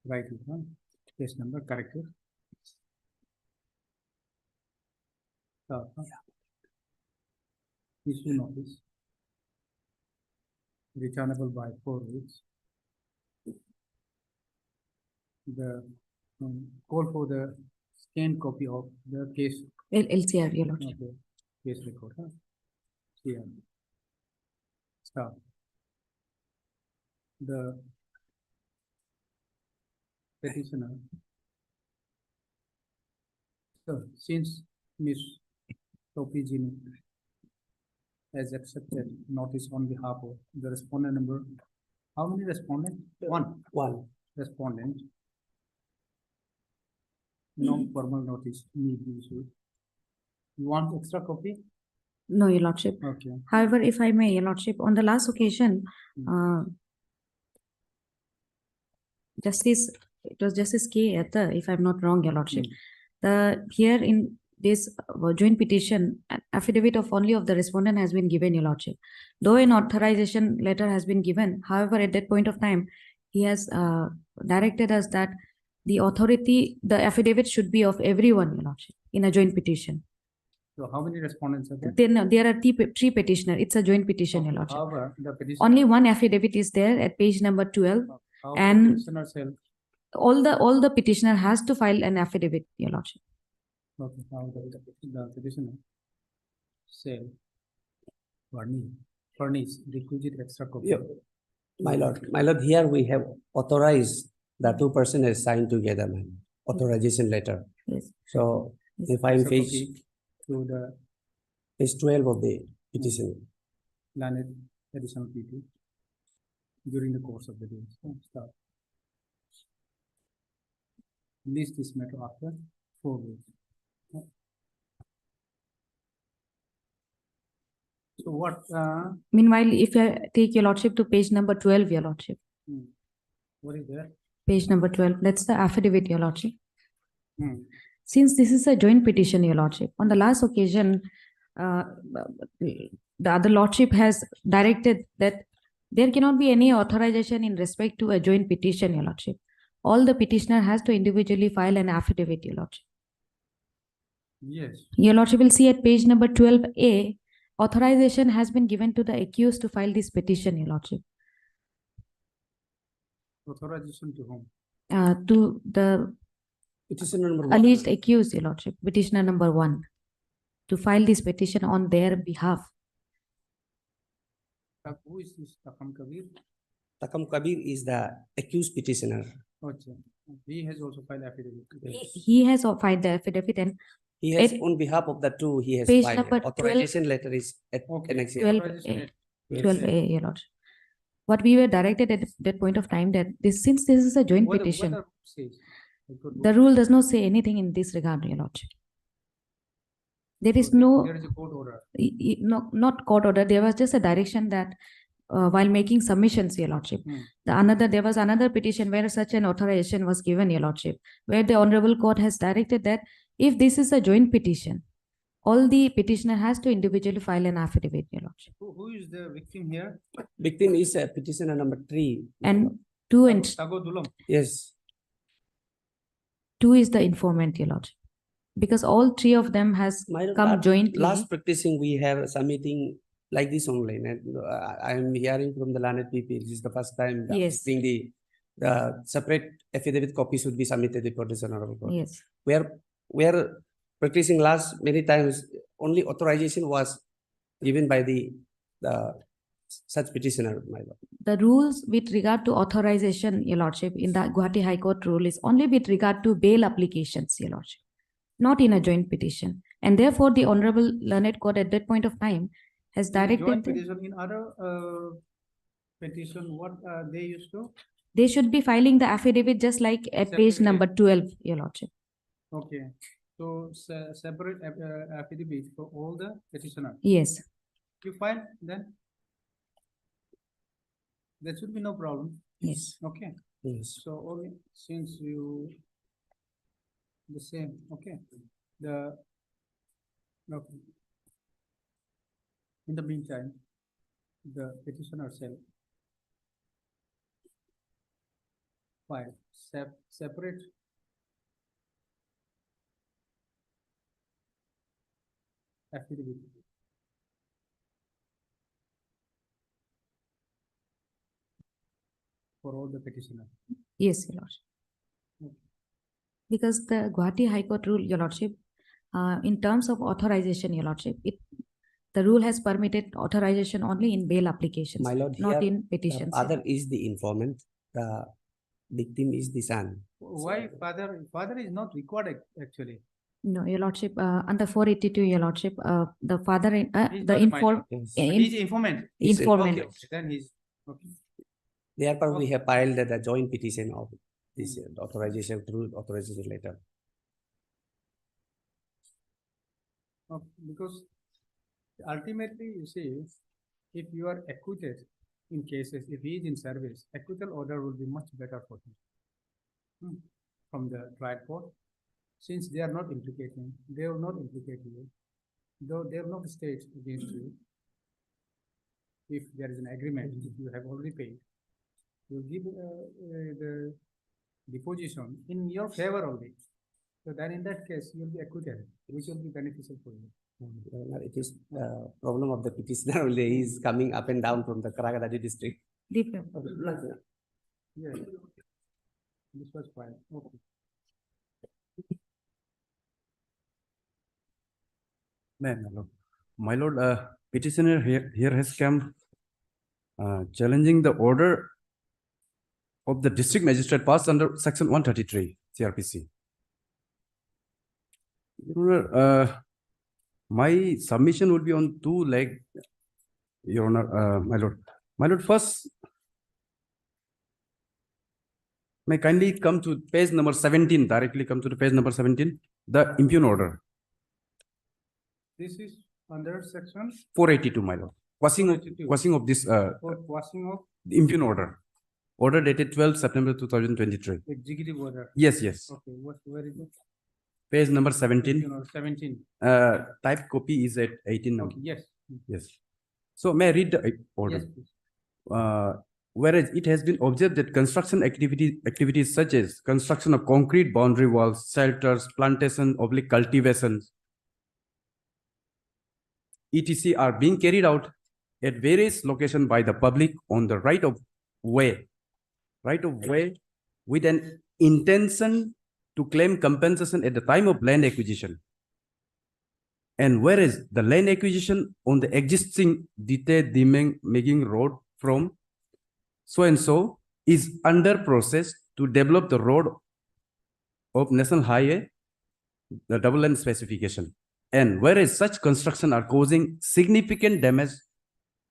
Right, huh? Case number corrected. Issue notice. Returnable by 4 weeks. The call for the scanned copy of the case. LCR, Your Lordship. Okay, case record. Huh? Here. Stop. The petitioner. So since Ms. Topijini has accepted notice on behalf of the respondent number, how many respondents? One respondent. No formal notice need be issued. You want extra copy? No, Your Lordship. Okay. However, if I may, Your Lordship, on the last occasion, it was Justice K. Ether, if I'm not wrong, Your Lordship. Here in this joint petition, an affidavit of only of the respondent has been given, Your Lordship. Though an authorization letter has been given, however, at that point of time, he has directed us that the authority, the affidavit should be of everyone, Your Lordship, in a joint petition. So how many respondents are there? Then there are three petitioners. It's a joint petition, Your Lordship. However, the petition. Only one affidavit is there at page number 12. How and- petitioner self? All the petitioner has to file an affidavit, Your Lordship. Okay, how the petitioner say furnish requisite extra copy. Yeah. My lord, here we have authorized the two persons has signed together, man. Authorization letter. Yes. So Yes. if I Extra page copy to the page 12 of the petition. landed additional PT during the course of the day. So start. List this matter after 4 weeks. So what, Meanwhile, if I take Your Lordship to page number 12, Your Lordship. what is there? Page number 12, that's the affidavit, Your Lordship. Hmm. Since this is a joint petition, Your Lordship, on the last occasion, the other Lordship has directed that there cannot be any authorization in respect to a joint petition, Your Lordship. All the petitioner has to individually file an affidavit, Your Lordship. Yes. Your Lordship will see at page number 12A, authorization has been given to the accused to file this petition, Your Lordship. Authorization to whom? To the Petitioner number 1. alleged accused, Your Lordship, petitioner number 1, to file this petition on their behalf. Who is this Takam Kabir? Takam Kabir is the accused petitioner. Okay. He has also filed affidavit. He has filed the affidavit and He has It- on behalf of the two, he has Page filed. number 12. Authorization letter is at Okay. annexed. 12A, Yes. 12A, Your Lordship. What we were directed at that point of time that since this is a joint What petition, the says? the rule does not say anything in this regard, Your Lordship. There is no, There is a court order. no, not court order. There was just a direction that while making submissions, Your Lordship, there was another petition where such an authorization was given, Your Lordship, where the Honorable Court has directed that if this is a joint petition, all the petitioner has to individually file an affidavit, Your Lordship. Who is the victim here? Victim is petitioner number 3. And 2 and Tago Dulam. Yes. 2 is the informant, Your Lordship. Because all 3 of them has My lord, come jointly. Last practicing we have submitting like this online, and I am hearing from the landed PP. This is the first time that Yes. being the separate affidavit copy should be submitted before this honorable court. Yes. Where practicing last many times, only authorization was given by the such petitioner, my lord. The rules with regard to authorization, Your Lordship, in the Guwahati High Court rule is only with regard to bail applications, Your Lordship, not in a joint petition. And therefore, the Honorable Learned Court at that point of time has Joint directed, petition in other petition, what they used to? they should be filing the affidavit just like at page Separately. number 12, Your Lordship. Okay, so separate affidavit for all the petitioner. Yes, You file then? There should be no problem. yes. Okay, Yes. so only since you the same, okay, okay. In the meantime, the petitioner shall file separate affidavit for all the petitioner. Yes, Your Lordship. Because the Guwahati High Court rule, Your Lordship, in terms of authorization, Your Lordship, the rule has permitted authorization only in bail applications, My lord, not here in the petitions. father is the informant, the victim is the son. Why father is not required actually? No, Your Lordship, under 482, Your Lordship, the father, He's the not inform, Yes. He's informant. He's informant. Okay, then he's okay. Therefore, we have filed the joint petition of this authorization through authorization letter. Because ultimately, you see, if you are acquitted in cases, if he is in service, acquittal order will be much better for him from the trial court. Since they are not implicating, they will not implicate you, though they will not state against you. If there is an agreement, if you have already paid, you give the deposition in your favor only. So then in that case, you will be acquitted, which will be beneficial for you. It is problem of the petitioner only. He is coming up and down from the Karagadadi district. Yeah. This was fine. Okay. My lord, petitioner here has come challenging the order of the district magistrate passed under section 133 CRPC. Your Honor, my submission would be on two legs, Your Honor, my lord. My lord, first, may kindly come to page number 17, directly come to the page number 17, the impugn order. This is under section 482, my lord. Quashing of this for quashing of impugn order. Order dated 12 September 2023. executive order. Yes, yes. Okay, where is it? Page number 17. You know, 17. Type copy is at 18 now. Okay, yes. Yes. So may I read the order? Yes, please. Whereas it has been observed that construction activities such as construction of concrete boundary walls, shelters, plantation, cultivations, etc. are being carried out at various locations by the public on the right of way with an intention to claim compensation at the time of land acquisition. And whereas the land acquisition on the existing making road from so and so is under process to develop the road of national highway, the double lane specification. And whereas such construction are causing significant damage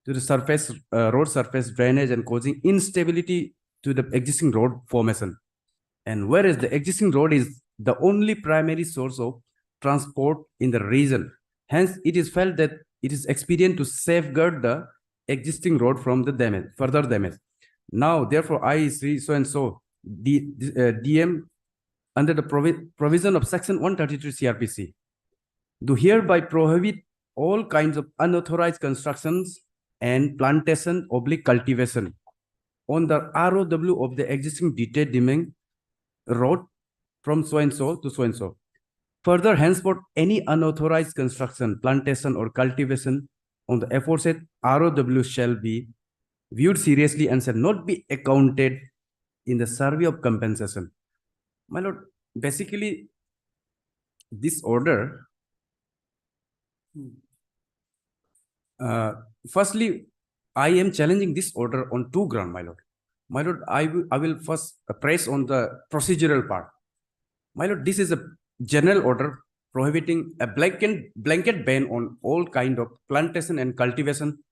to the surface, road surface drainage and causing instability to the existing road formation. And whereas the existing road is the only primary source of transport in the region, hence it is felt that it is expedient to safeguard the existing road from the further damage. Now, therefore, I see so and so DM under the provision of section 133 CRPC do hereby prohibit all kinds of unauthorized constructions and plantation / cultivation on the ROW of the existing detailed deming road from so and so to so and so. Further, henceforth, any unauthorized construction, plantation or cultivation on the aforesaid ROW shall be viewed seriously and shall not be accounted in the survey of compensation. My lord, basically, this order, Hmm. firstly, I am challenging this order on two grounds, my lord. My lord, I will first press on the procedural part. My lord, this is a general order prohibiting a blanket ban on all kind of plantation and cultivation,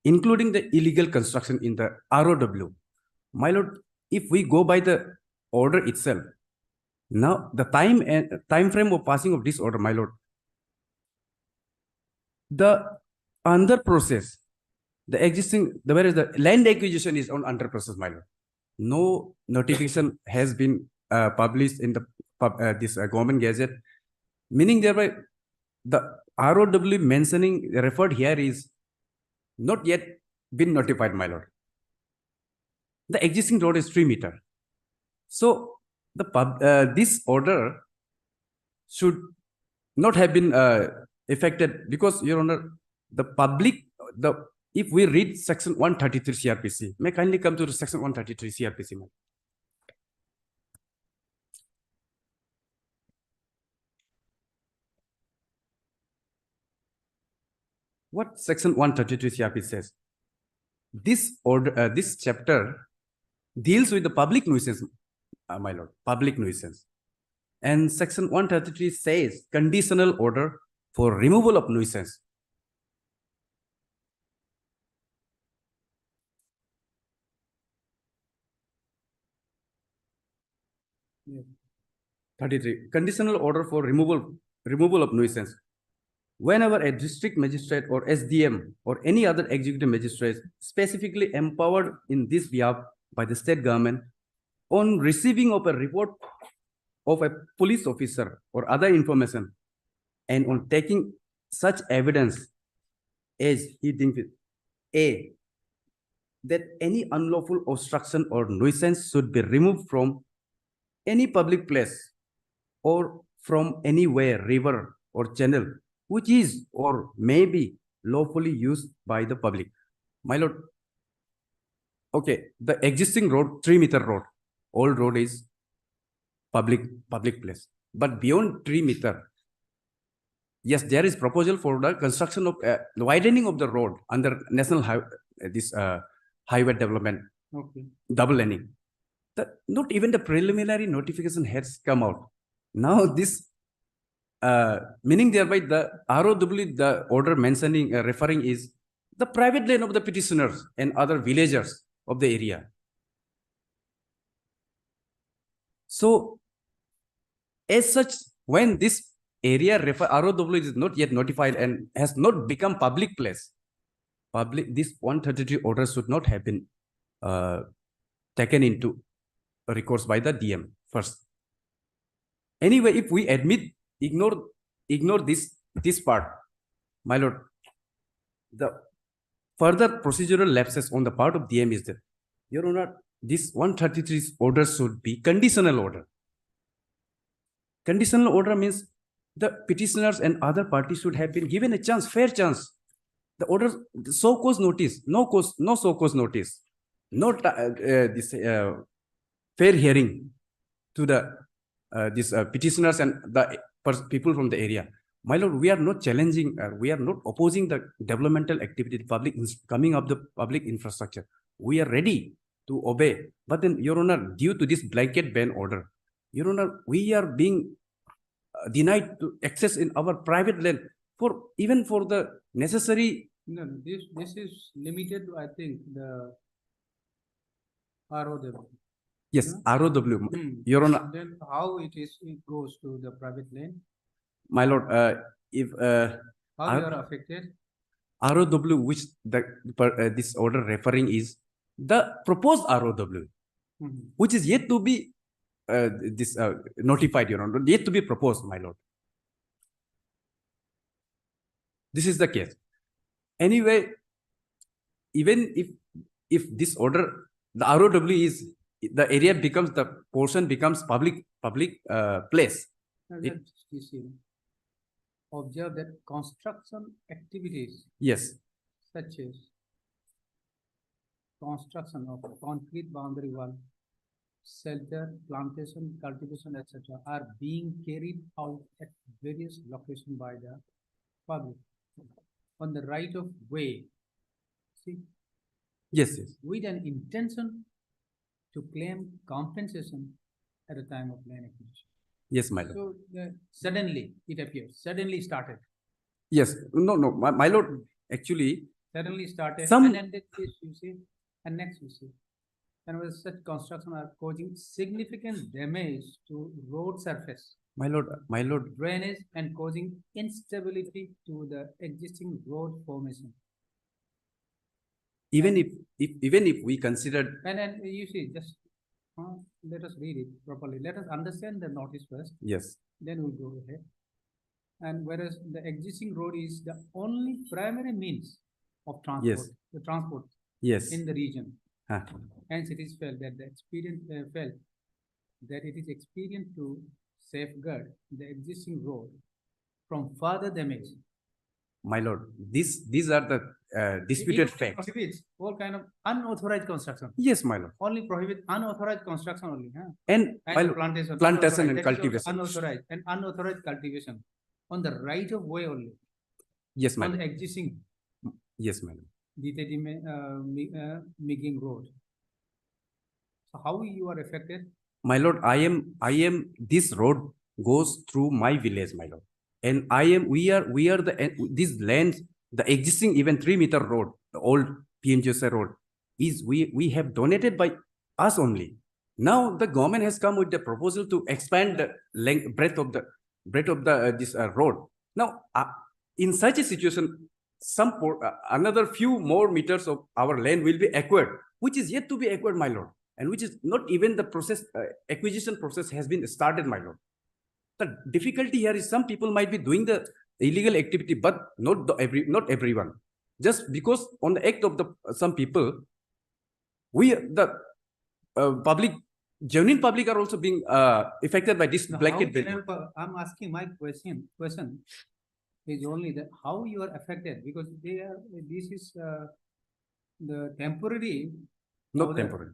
including the illegal construction in the ROW. My lord, if we go by the order itself, now the time frame of passing of this order, my lord, the under process, whereas the land acquisition is on under process, my lord. No notification has been published in the this government gazette, meaning thereby the ROW mentioning referred here is not yet been notified, my lord. The existing road is 3 meters. So this order should not have been affected because, Your Honor, if we read section 133 CRPC, may I kindly come to the section 133 CRPC, ma'am. What section 133 CRPC says? This order, this chapter deals with the public nuisance, my lord, public nuisance. And section 133 says conditional order for removal of nuisance. Yeah. 33. Conditional order for removal of nuisance. Whenever a district magistrate or SDM or any other executive magistrate specifically empowered in this behalf by the state government on receiving of a report of a police officer or other information and on taking such evidence as he thinks it, A, that any unlawful obstruction or nuisance should be removed from any public place or from anywhere, river or channel, which is or may be lawfully used by the public. My lord, okay, the existing road, 3 meter road, old road is public place. But beyond 3 meter, yes, there is proposal for the construction of widening of the road under national highway development, Okay. double laning. Not even the preliminary notification has come out. Now this meaning thereby the ROW, the order mentioning, referring is the private land of the petitioners and other villagers of the area. So as such, when this area ROW is not yet notified and has not become public place, this 133 order should not have been taken into recourse by the DM first. Anyway, if we ignore this part, my lord, the further procedural lapses on the part of DM is that, Your Honor, this 133 order should be conditional order. Conditional order means the petitioners and other parties should have been given a chance, fair chance. The order, the so-cause notice, no so-cause notice, not this fair hearing to the petitioners and the people from the area. My lord, we are not challenging, we are not opposing the developmental activity, coming up the public infrastructure. We are ready to obey. But then, Your Honor, due to this blanket ban order, Your Honor, we are being denied to access in our private land even for the necessary. No, this is limited to, I think, the ROW. Yes, ROW. Your Honor. Then how it goes to the private lane? My lord, if How you are affected? ROW, which this order referring is the proposed ROW, which is yet to be notified, Your Honor, yet to be proposed, my lord. This is the case. Anyway, even if this order, the ROW is, the area becomes, the portion becomes public place. Observe that construction activities. Yes. Such as construction of concrete boundary wall, shelter, plantation, cultivation, etc. are being carried out at various locations by the public on the right of way. See, Yes, yes. with an intention to claim compensation at a time of land acquisition. Yes, my lord. So suddenly it appears, suddenly started, Yes, no, my lord, actually, suddenly started, Some- and then this you see, and next you see. And with such construction are causing significant damage to road surface, my lord, drainage, and causing instability to the existing road formation. even if we considered, And then you see, just let us read it properly. Let us understand the notice first, yes, then we'll go ahead. And whereas the existing road is the only primary means of transport, Yes. the transport yes, in the region. huh, Hence, it is felt that it is expedient to safeguard the existing road from further damage. my lord, these are the disputed It facts. prohibits all kind of unauthorized construction. Yes, my lord, Only prohibit unauthorized construction only, huh? and my And lord, plantation. plantation and unauthorized, that is also cultivation. Unauthorized and unauthorized cultivation on the right of way only, Yes, my on the lord, existing yes, my lord. Migging road. So how you are affected? My lord, I am, this road goes through my village, my lord. And we are these lands, the existing even 3-meter road, the old PMGSA road, is we have donated by us only. Now the government has come with the proposal to expand the breadth of the this road. Now, in such a situation, another few more meters of our land will be acquired, which is yet to be acquired, my lord, and which is not even the process, acquisition process has been started, my lord. The difficulty here is some people might be doing the illegal activity, but not everyone. Just because on the act of the some people, genuine public are also being affected by this Now, blanket how ban. I'm asking my question is only that how you are affected, because this is the temporary Not order temporary.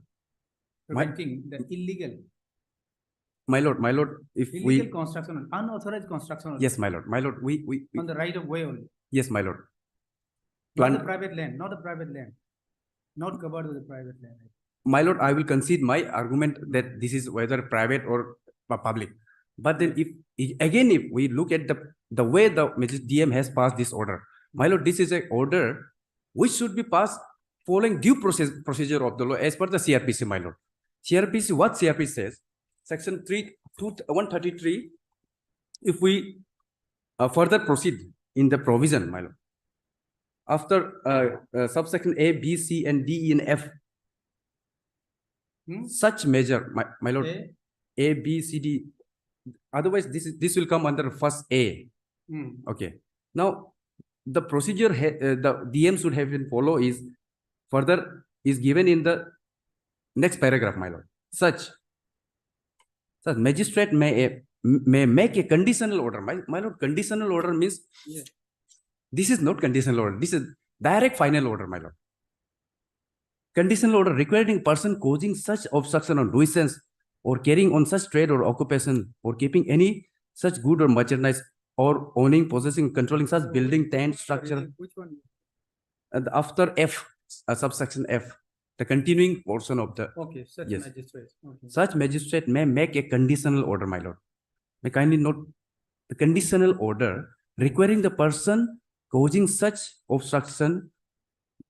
preventing the illegal My lord, if illegal we, construction, unauthorized construction only, yes, my lord, we on the right of way only, yes, my lord. not the Plant- private land, not the private land, not covered with the private land. My lord, I will concede my argument that this is whether private or public. But then if we look at the way the DM has passed this order, my lord, this is an order which should be passed following due procedure of the law as per the CRPC, my lord. What CRPC says, section 133, if we further proceed in the provision, my lord, after subsection A, B, C, and D, E, and F, such measure, my lord, A, B, C, D. Otherwise, this will come under first A. Okay. Now, the procedure the DM should have been follow is further is given in the next paragraph, my lord. Such magistrate may make a conditional order. My lord, conditional order means this is not conditional order. This is direct final order, my lord. Conditional order requiring person causing such obstruction or nuisance or carrying on such trade or occupation or keeping any such good or merchandise or owning, possessing, controlling such building, tent, structure. Which one? And after F, subsection F, the continuing portion of the Okay, such Yes. magistrate. Okay. such magistrate may make a conditional order, my lord. May kindly note the conditional order requiring the person causing such obstruction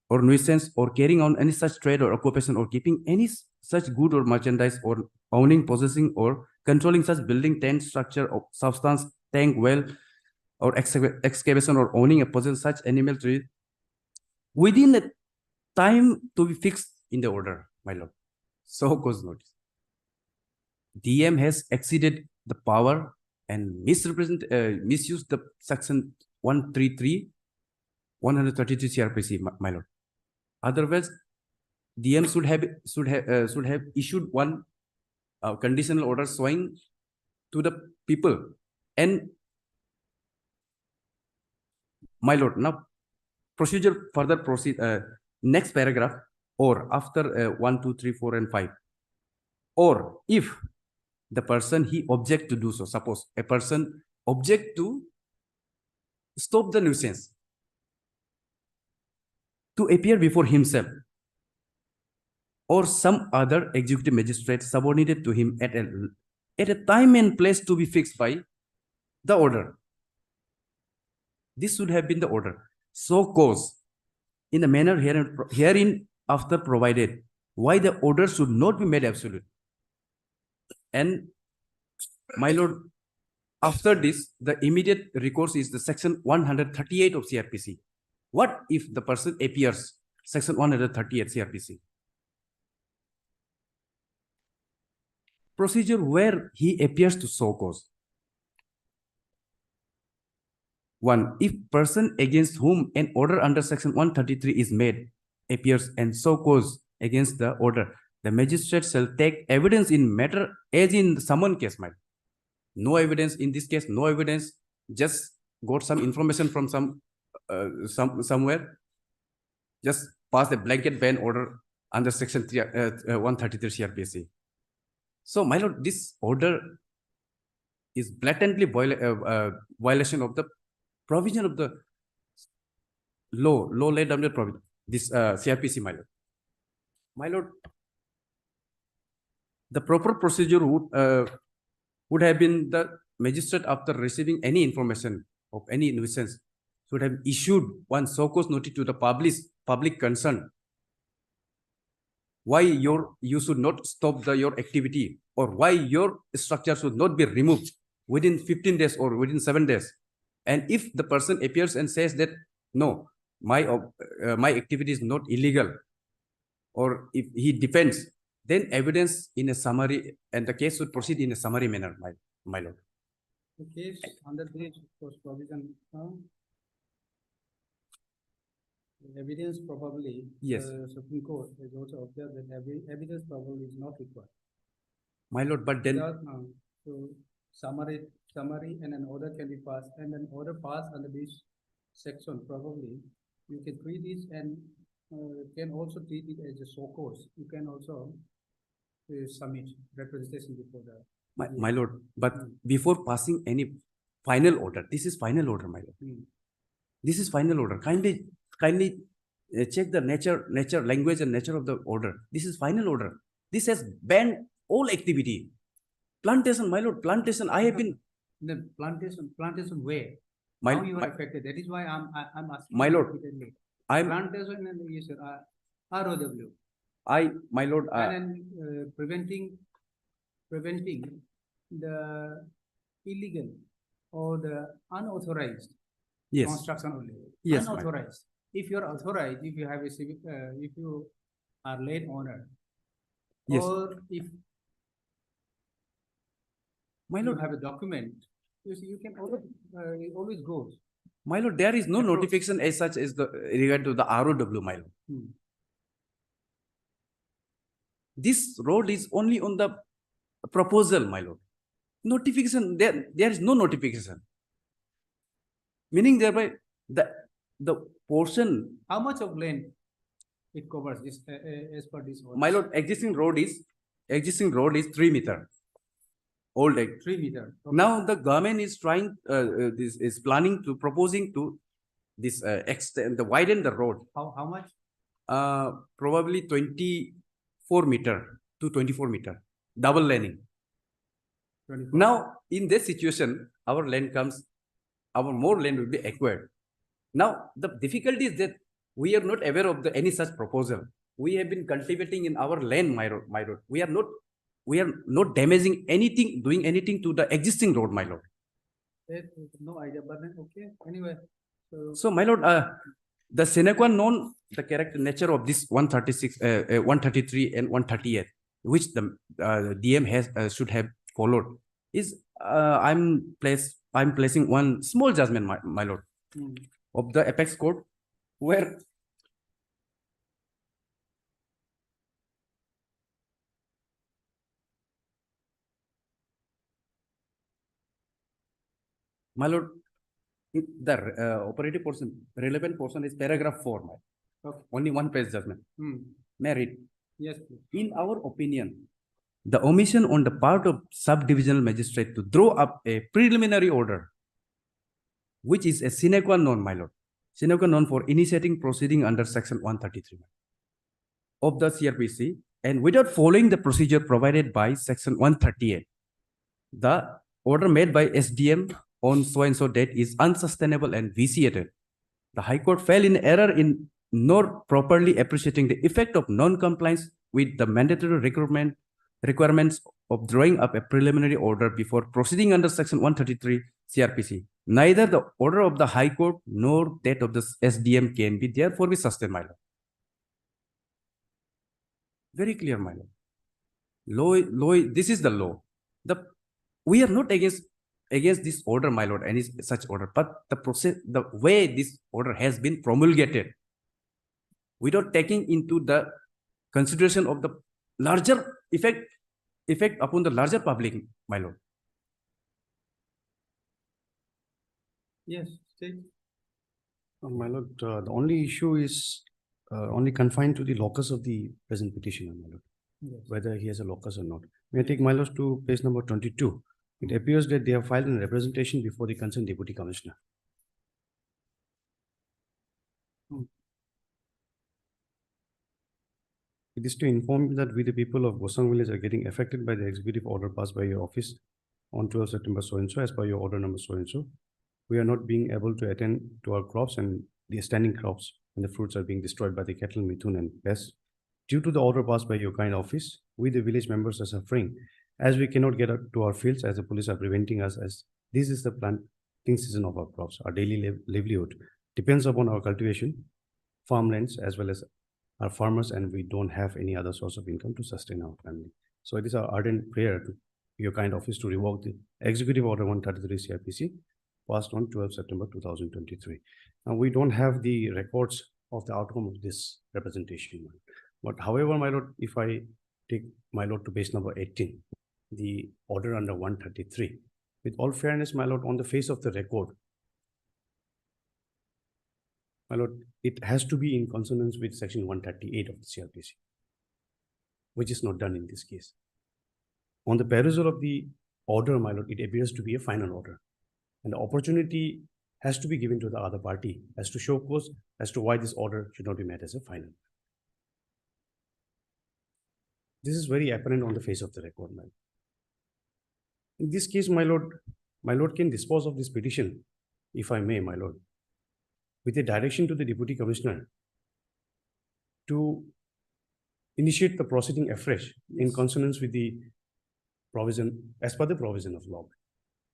or nuisance or carrying on any such trade or occupation or keeping any such good or merchandise or owning, possessing, or controlling such building, tent, structure, or substance, tank, well, or excavation or owning a possession such animal tree within the time to be fixed in the order, my lord. So goes notice. DM has exceeded the power and misused the section 133, 132 CRPC, my lord. Otherwise, DM should have issued one conditional order showing to the people. And my lord, now procedure further proceed. Next paragraph or after 1, 2, 3, 4, and 5. or if the person he object to do so, suppose a person object to stop the nuisance to appear before himself or some other executive magistrate subordinated to him at a time and place to be fixed by the order. This should have been the order. So cause in the manner herein after provided, why the order should not be made absolute. And my lord, after this, the immediate recourse is the section 138 of CRPC. What if the person appears? Section 138 CRPC. Procedure where he appears to show cause. 1. If person against whom an order under section 133 is made appears and show cause against the order, the magistrate shall take evidence in matter as in the summon case. No evidence in this case, no evidence, just got some information from somewhere, just pass a blanket ban order under section 133 CRPC. So, my lord, this order is blatantly violation of the provision of the law laid under provision, this CRPC, my lord. My lord, the proper procedure would have been the magistrate, after receiving any information of any nuisance, should have issued one so cause notice to the public concern. Why you should not stop your activity, or why your structure should not be removed within 15 days or within 7 days. And if the person appears and says that no, my activity is not illegal, or if he defends, then evidence in a summary, and the case should proceed in a summary manner, my lord. The case under this was provision. Evidence probably. Yes. Supreme Court has also observed that evidence probably is not required. My lord, but then So summary and an order can be passed, and an order passed under this section probably you can treat this, and can also treat it as a show cause. You can also submit representation before the. my lord, but before passing any final order, this is final order, my lord. This is final order. Kindly check the nature, language, and nature of the order. This is final order. This has banned all activity. Plantation, my lord, plantation. I have been. The plantation where? My, How you are affected? That is why I'm asking. My lord, repeatedly. I'm. Plantation and you said ROW. My lord. And preventing the illegal or the unauthorized. Yes. Construction only. Yes. Unauthorized. If you are authorized, if you have a civic, if you are late owner. Yes. Or if My you lord, have a document, you see, you can always go. my lord, there is no notification as such as the regard to the ROW, my lord. This road is only on the proposal, my lord. Notification, there is no notification. Meaning thereby the portion. How much of land it covers this as per this order? My lord, existing road is 3 meter. Old 3 meter. Okay. Now the government is trying, is planning to proposing to this extend widen the road. How much? Probably 24 meter to 24 meter, double laning. 24. Now in this situation, our more land will be acquired. Now the difficulty is that we are not aware of any such proposal. We have been cultivating in our land, my lord. We are not damaging anything, doing anything to the existing road, my lord. No idea, but then okay. Anyway, so my lord, the sine qua non, the character nature of this 136, 133 and 138, which the DM should have followed, is I'm placing one small judgment, my lord, of the Apex Court, where my lord, the operative portion, relevant portion is paragraph 4. Okay. Only one page judgment. May I read? Yes, please. In our opinion, the omission on the part of subdivisional magistrate to draw up a preliminary order, which is a sine qua non, my lord, sine qua non for initiating proceeding under section 133 of the CRPC, and without following the procedure provided by section 138. The order made by SDM on so and so date is unsustainable and vitiated. The High Court fell in error in not properly appreciating the effect of non-compliance with the mandatory requirements of drawing up a preliminary order before proceeding under section 133 CRPC. Neither the order of the High Court nor that of the SDM can be therefore be sustained, my lord. Very clear, my lord. Law, this is the law. We are not against this order, my lord, any such order, but the process, the way this order has been promulgated, without taking into the consideration of the larger effect upon the larger public, my lord. Yes, state. My lord, the only issue is only confined to the locus of the present petitioner, my lord, Yes. whether he has a locus or not. May I take my lord to page number 22? It appears that they have filed a representation before the concerned deputy commissioner. It is to inform you that we, the people of Gosang village, are getting affected by the executive order passed by your office on 12 September so and so, as per your order number so and so. We are not being able to attend to our crops and the standing crops, and the fruits are being destroyed by the cattle, mithun, and pests. Due to the order passed by your kind office, we, the village members, are suffering as we cannot get to our fields, as the police are preventing us, as this is the planting season of our crops. Our daily livelihood depends upon our cultivation, farmlands, as well as our farmers, and we don't have any other source of income to sustain our family. So it is our ardent prayer to your kind office to revoke the Executive Order 133 CRPC passed on 12 September 2023. Now, we don't have the records of the outcome of this representation. But however, my lord, if I take my lord to page number 18, the order under 133, with all fairness, my lord, on the face of the record, my lord, it has to be in consonance with section 138 of the CRPC, which is not done in this case. On the perusal of the order, my lord, it appears to be a final order, and the opportunity has to be given to the other party as to show cause as to why this order should not be made as a final. This is very apparent on the face of the record, my lord. In this case, my lord can dispose of this petition, if I may, my lord, with a direction to the deputy commissioner to initiate the proceeding afresh in consonance with the provision, as per the provision of law.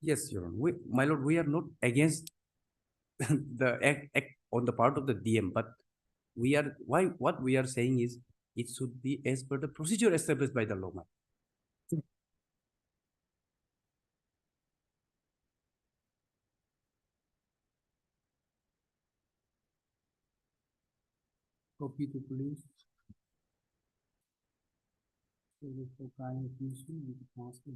Yes, Your Honor. My lord, we are not against the act on the part of the DM, but we are what we are saying is it should be as per the procedure established by the law. Copy to police. So for crime commission and transfer.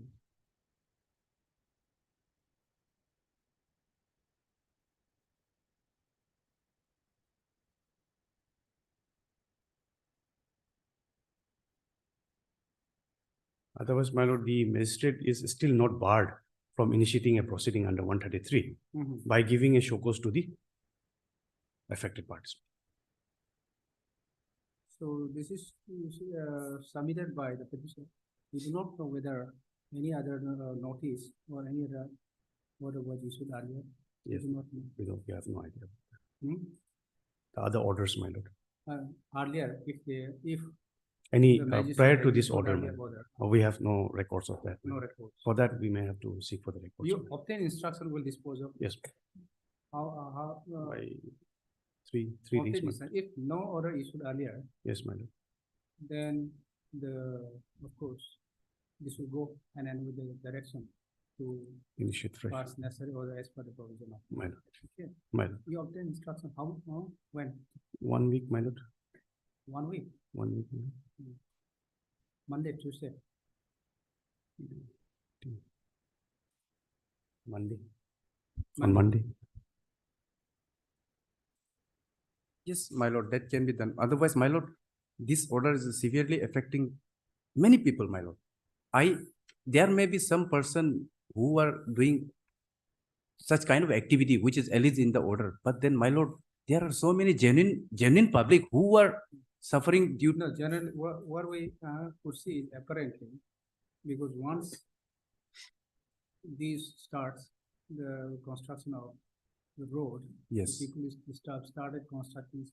Otherwise, my lord, the magistrate is still not barred from initiating a proceeding under 133 by giving a show cause to the affected parties. So this is submitted by the petitioner. We do not know whether any other notice or any other order was issued earlier. Yes, We do not know. we have no idea. Hmm? The other orders, my lord. Earlier, if Any the magistrate prior had to this issued order, earlier my lord, order, we have no records of that. no records. For that, we may have to seek for the records. You obtain instruction will dispose of. Yes, How by three obtain days. my- instruction. If no order issued earlier, Yes, my lord. then of course, this will go and then with the direction to Initiate fresh. pass necessary order as per the provision of. My lord. Okay. My lord. You obtain instruction, how, when? 1 week, my lord. 1 week, 1 week. my lord. Monday, Tuesday. Monday. On Monday. Yes, my lord, that can be done. Otherwise, my lord, this order is severely affecting many people, my lord. there may be some person who are doing such kind of activity which is alleged in the order, but then, my lord, there are so many genuine public who are suffering due. No, generally, what we could see is apparently, because once these starts, the construction of the road. Yes. People started constructing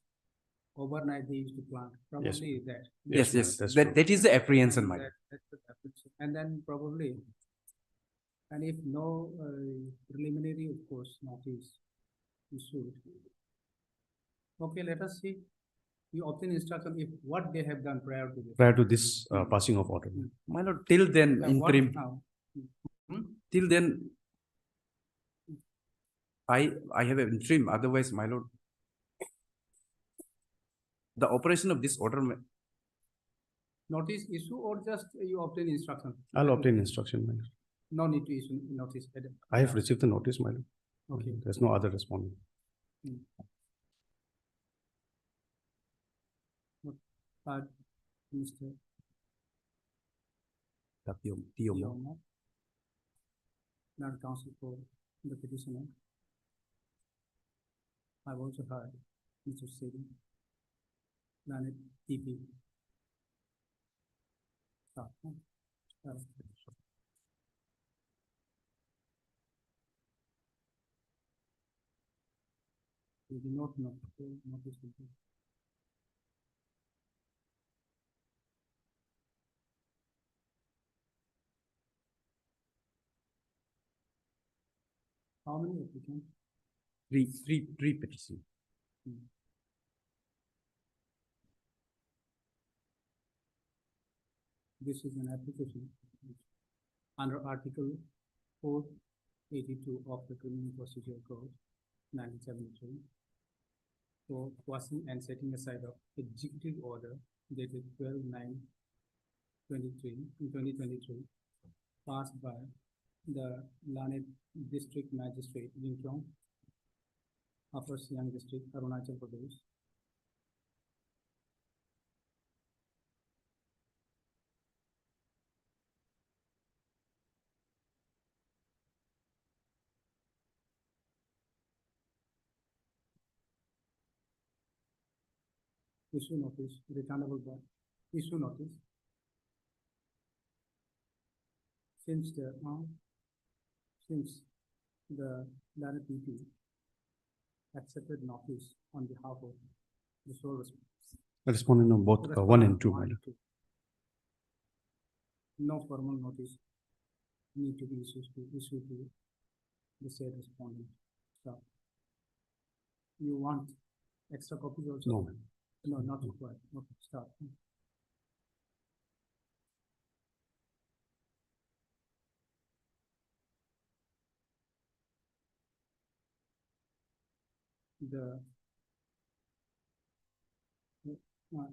overnight, they used to plant, probably that. Yes, ma'am, yes, that's that, true. that is the apprehension, my lord. That's the apprehension. And then probably, and if no preliminary, of course, notice issued. Okay, let us see. You obtain instruction if what they have done prior to this. Prior to this passing of order. My lord, till then, Now, what interim, now? till then, I have an interim, otherwise, my lord, the operation of this order, Notice issue or just you obtain instruction? I'll obtain instruction, my lord. No need to issue notice. I have received the notice, my lord. Okay. There's no other respondent. Mr. the PO. Yoma, not counsel for the petitioner. I've also heard Mr. Sedi, Planet TP. We do not know. Notice will be. How many applicants? Three petition. This is an application under Article 482 of the Criminal Procedural Code, 1973, for quashing and setting aside of executive order dated 12/9/2023, passed by the Lanet District Magistrate, Yingkiong, Upper Siang District, Arunachal Pradesh. Issue notice, returnable by issue notice. Since the Lanet DP accepted notice on behalf of the sole Respondent on both 1 and 2, my lord. No formal notice need to be issued to the said respondent. So, you want extra copies also? No, ma'am. No, not required. Okay, start. The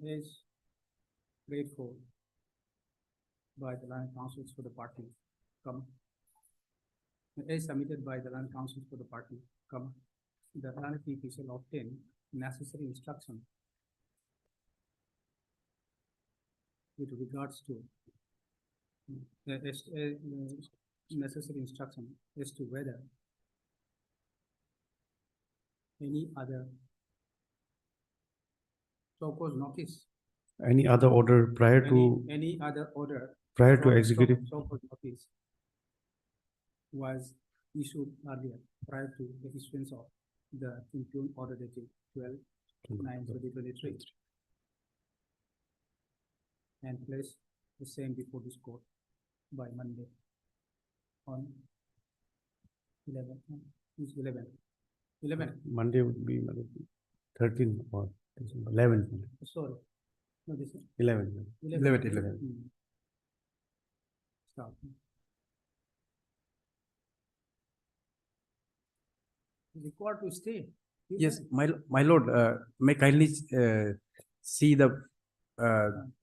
is prayed for by the land councils for the party, is submitted by the land councils for the party, the land PP shall obtain necessary instruction with regards to necessary instruction as to whether any other so-called notice. Any other order prior to, Any other order. prior to so- executive? So-called notice was issued earlier, prior to the issuance of the impugned order dated 12/9/2023. And place the same before this court by Monday on 11. Monday would be 13 or 11. Sorry. No, this is 11. 11. Stop. Required to stay. Yes, my lord, may kindly see the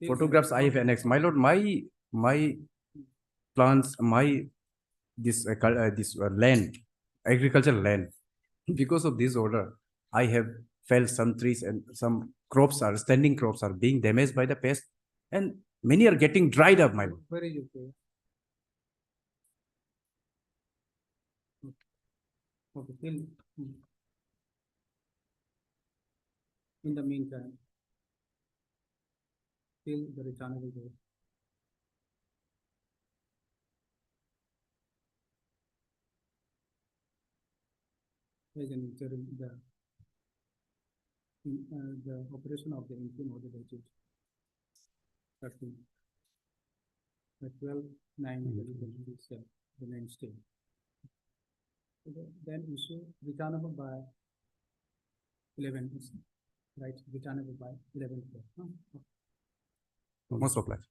photographs I have annexed. My lord, my plants, this land, agricultural land, because of this order, I have felled some trees and some standing crops are being damaged by the pest, and many are getting dried up, my lord. Where is your place? Okay, in the meantime, till the returnable date. As an interim, the operation of the interim order date is 13. The 12/9/2027 remains still. Then issue returnable by 11, right? Returnable by 11. Most obliged.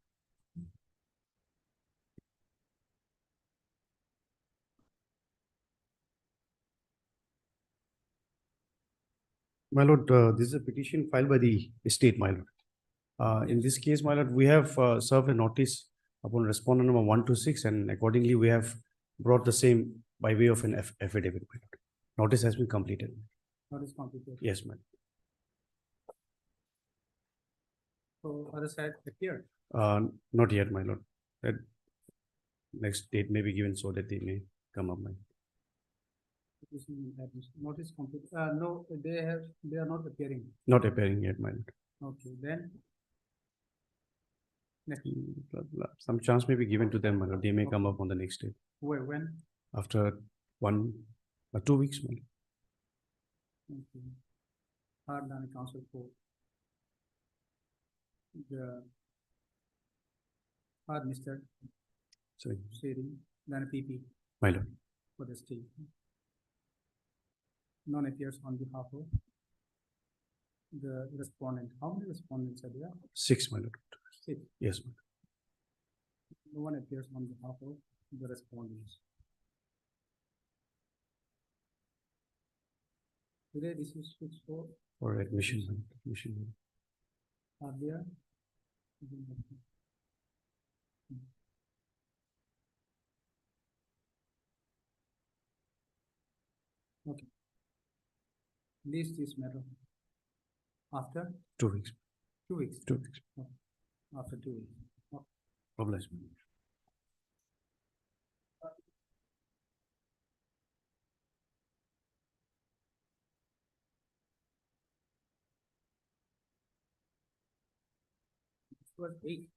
My lord, this is a petition filed by the estate, my lord. In this case, my lord, we have served a notice upon respondent number 126, and accordingly, we have brought the same by way of an affidavit, my lord. Notice has been completed. Not is complicated. Yes, madam. So other side appeared. Not yet, my lord. That next date may be given so that they may come up, my lord. Notice complete. No, they are not appearing. Not appearing yet, my lord. Okay, then. Next, Some chance may be given to them, my lord. They may come up on the next day. when? After 1 or 2 weeks, my lord. Okay. Hard done council for the hard Mr. Sorry, Sharing, then PP my lord. for the state. None appears on behalf of the respondent. How many respondents are there? 6, my lord. 6. Yes, my lord. No one appears on behalf of the respondents. Today this is 6/4. For admission, my lord. Admission. Are there? Okay. List this matter. After 2 weeks. 2 weeks. 2 weeks. After 2 weeks. Obliged. It was 8.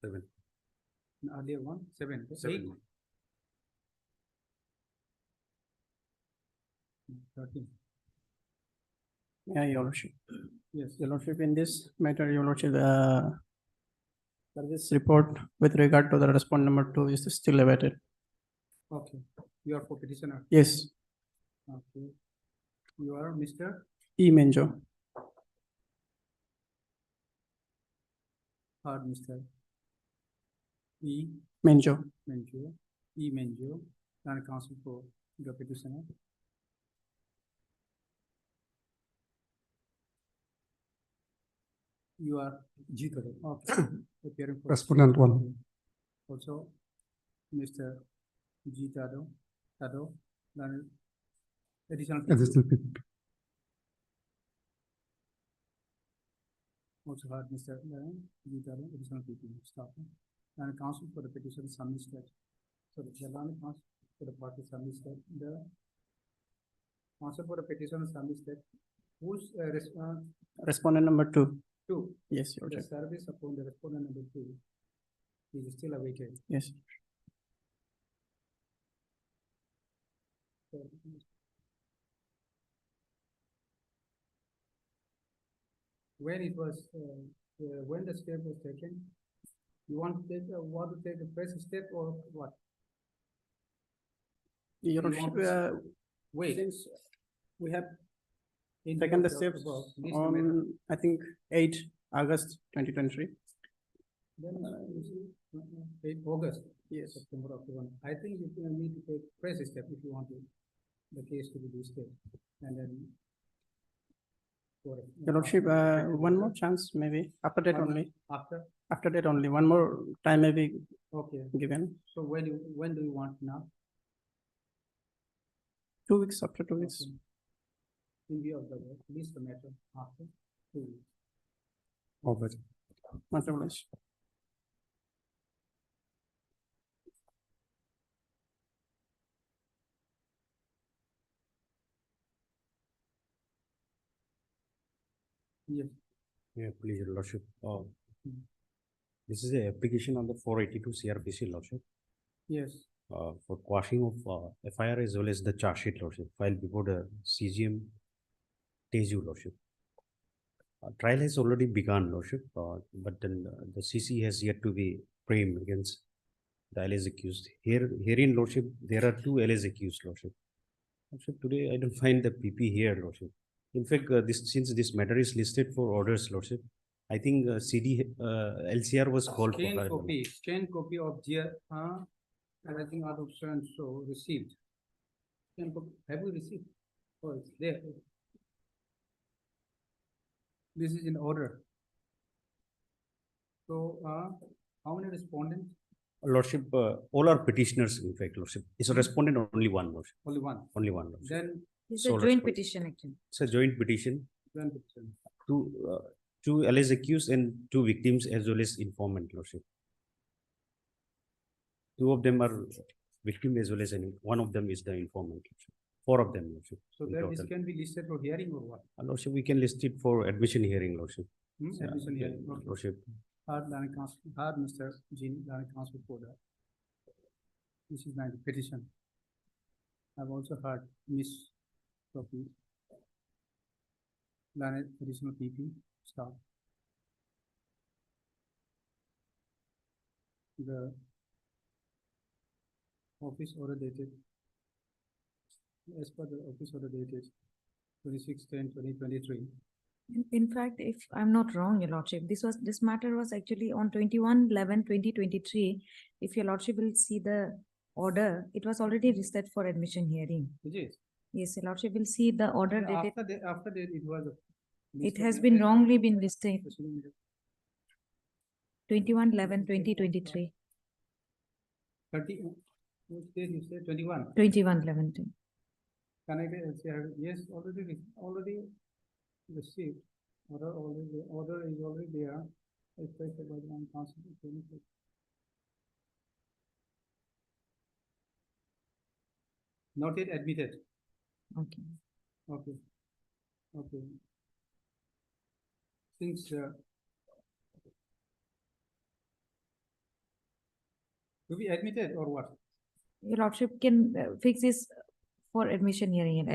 7. And earlier one 7. 7. 13. Yeah, Your Lordship. Yes. Your Lordship, in this matter, Your Lordship, the service report with regard to the respondent number 2 is still awaited. Okay. You are for petitioner. Yes, Okay. You are Mr. E. Menjo. Or Mr. E. Menjo. Menjo. E. Menjo. And counsel for the petitioner. You are G. Okay. Appearing for Respondent 1. also Mr. G. Tado, then additional people. Also heard Mr. G. Tado, additional people, staff, and counsel for the petition submitted. So the Jalani counsel for the party submitted, the counsel for the petition submitted, whose Respondent number 2. 2, Yes, Your the Lordship. service upon the respondent number 2 is still awaited. Yes. When it was, when the step was taken, you want to take the first step or what? Your You want Lordship, to wait. since we have In taken the view of steps above, this matter, on, I think, 8 August 2023. then you see, 8 August, Yes. September, October. I think you will need to take first step if you want to, the case to be disturbed, and then. Your Lordship, one more chance, maybe, after that only, After, after that only, one more time may be okay, given, so when do you want now? 2 weeks, after 2 weeks. Okay. In view of the, list the matter after 2 weeks. Obliged. Much obliged. Yes. Yeah, please, your lordship. This is a application on the 482 CRPC, lordship, Yes. for quashing of FIR as well as the charge sheet, lordship, filed before the CGM Teju, lordship. Trial has already begun, lordship, but then the CC has yet to be framed against the alleged accused. Herein, lordship, there are two alleged accused, lordship. Lordship, today I don't find the PP here, lordship. In fact, since this matter is listed for orders, lordship, I think LCR was called for. Scan copy of everything out of so received. Scan copy, have we received? Oh, it's there. This is in order. So, how many respondents? Lordship, all are petitioners, in fact, lordship. It's a respondent, only one, lordship. Only one. Only one, lordship. Then It's So a joint response. petition actually. It's a joint petition, joint petition. two alleged accused and two victims as well as informant, lordship. Two of them are victim as well as one of them is the informant, lordship. Four of them, lordship. So in that this total. can be listed for hearing or what? Lordship, we can list it for admission hearing, lordship. Admission hearing. Okay. Lordship. Hard Mr. Jean, Lana Council for that. This is my petition. I've also heard Miss Sophie. Lana additional PP staff. The office order dated. As per the office order dated 26/10/2023. In fact, if I'm not wrong, your lordship, this matter was actually on 21/11/2023. If your lordship will see the order, it was already listed for admission hearing. It is. Yes, your lordship will see the order dated. After that, it was. It has been wrongly been listed 21/11/2023. 30, which date you say 21? 21/11. Can I say, yes, already received, order is already there. Expected by the unconstitutional. Not yet admitted. Okay. Okay. Okay. Since to be admitted or what? Your lordship can fix this for admission hearing and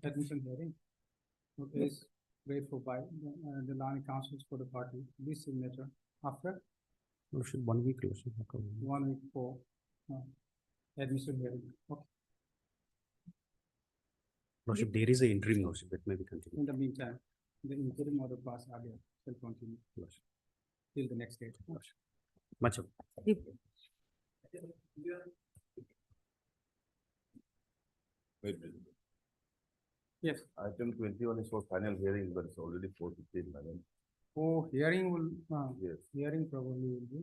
Admission hearing. Okay, is grateful by the Lana councils for the party. This signature after Lordship, 1 week, lordship. 1 week for admission hearing. Okay. Lordship, there is an interim, lordship, that may be continued. In the meantime, the interim order pass earlier shall continue Lordship. till the next date. Much of. Wait. Yes. Item 21 is for final hearing, but it's already 4:15, madam. Oh, hearing will, Yes. hearing probably will be.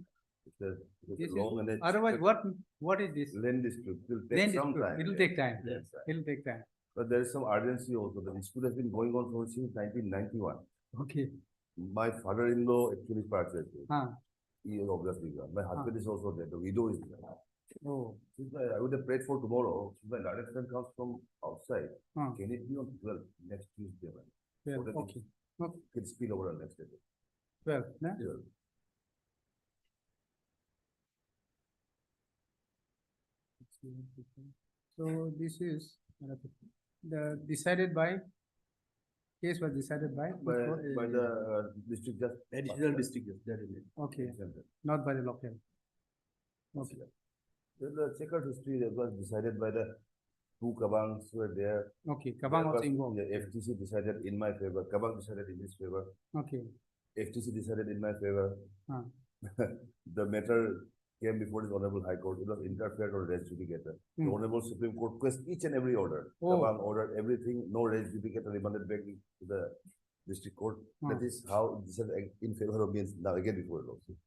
It's a This long and is, it's otherwise, what is this? land dispute. It will Land take some dispute. time. It'll yes. take time. Yes, sir. It'll take time. But there is some urgency also. The dispute has been going on since 1991. Okay. My father-in-law actually purchased it. Ah. He is obviously gone. My husband is also there. The widow is there. Oh. Since I would have prayed for tomorrow. Since my direct friend comes from outside, Ah. can it be on 12 next Tuesday? Man? Well, What if okay. Okay. it can spill over on next day. Well, nah? 12. So this is the decided by, case was decided by? By the district judge. Additional district judge. Okay, not by the local. Okay. The checkered history that was decided by the two Kabangs were there. Okay, Kabang was involved. The FTC decided in my favor, Kabang decided in his favor, Okay. FTC decided in my favor. Ah. The matter came before the Honorable High Court, it was interfered or res judicata. The Hmm. Honorable Supreme Court questioned each and every order. Oh. Kabang ordered everything, no res judicata remanded back to the district court. That Ah. is how this is in favor of me now again before the lawsuit.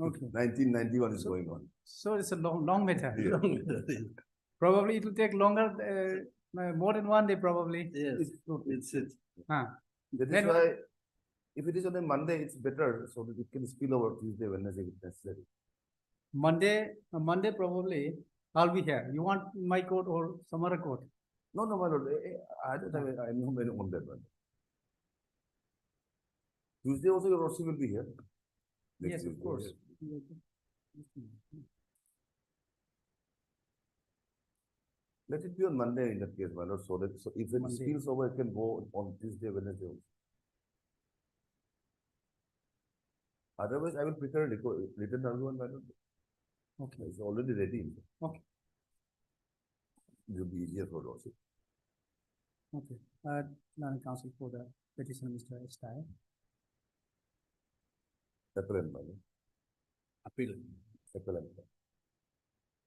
Okay. 1991 is going on. So it's a long matter. Yeah. Probably it will take longer, more than 1 day probably. Yes, it's it. Ah. That is Then- why, if it is on a Monday, it's better, so that it can spill over Tuesday, Wednesday if necessary. Monday probably, I'll be here. You want my court or some other court? No, my lord, I don't have, I know many on that one. Tuesday also your lordship will be here? Next Yes, of Tuesday, course. yeah. Let it be on Monday in that case, my lord, so that, so if it Monday. spills over, it can go on Tuesday, Wednesday also. Otherwise, I will prepare a written argument, my lord. Okay, It's already ready. Okay. It will be easier for lordship. okay. Learned counsel for the petition, Mr. Estai. Appellant, my lord. Appeal. Appellant.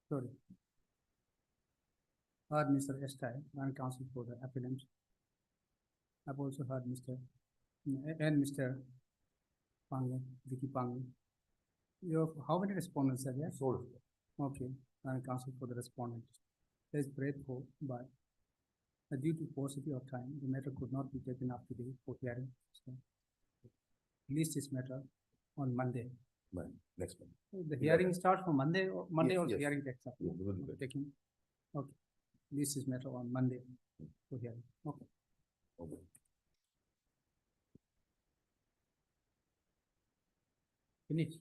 Sorry. Heard Mr. Estai, learned counsel for the appellant. I've also heard Mr. and Mr. Pangu, Vicky Pangu. You have, how many respondents are there? So, Okay, learned counsel for the respondent. There is grateful, but due to paucity of time, the matter could not be taken up today for hearing. So, release this matter on Monday. next month. The hearing starts from Monday, or Monday Yes, also yes. hearing takes up. Yes, we will do that. Taking, okay. This is matter on Monday for hearing. Okay. Okay. Finish.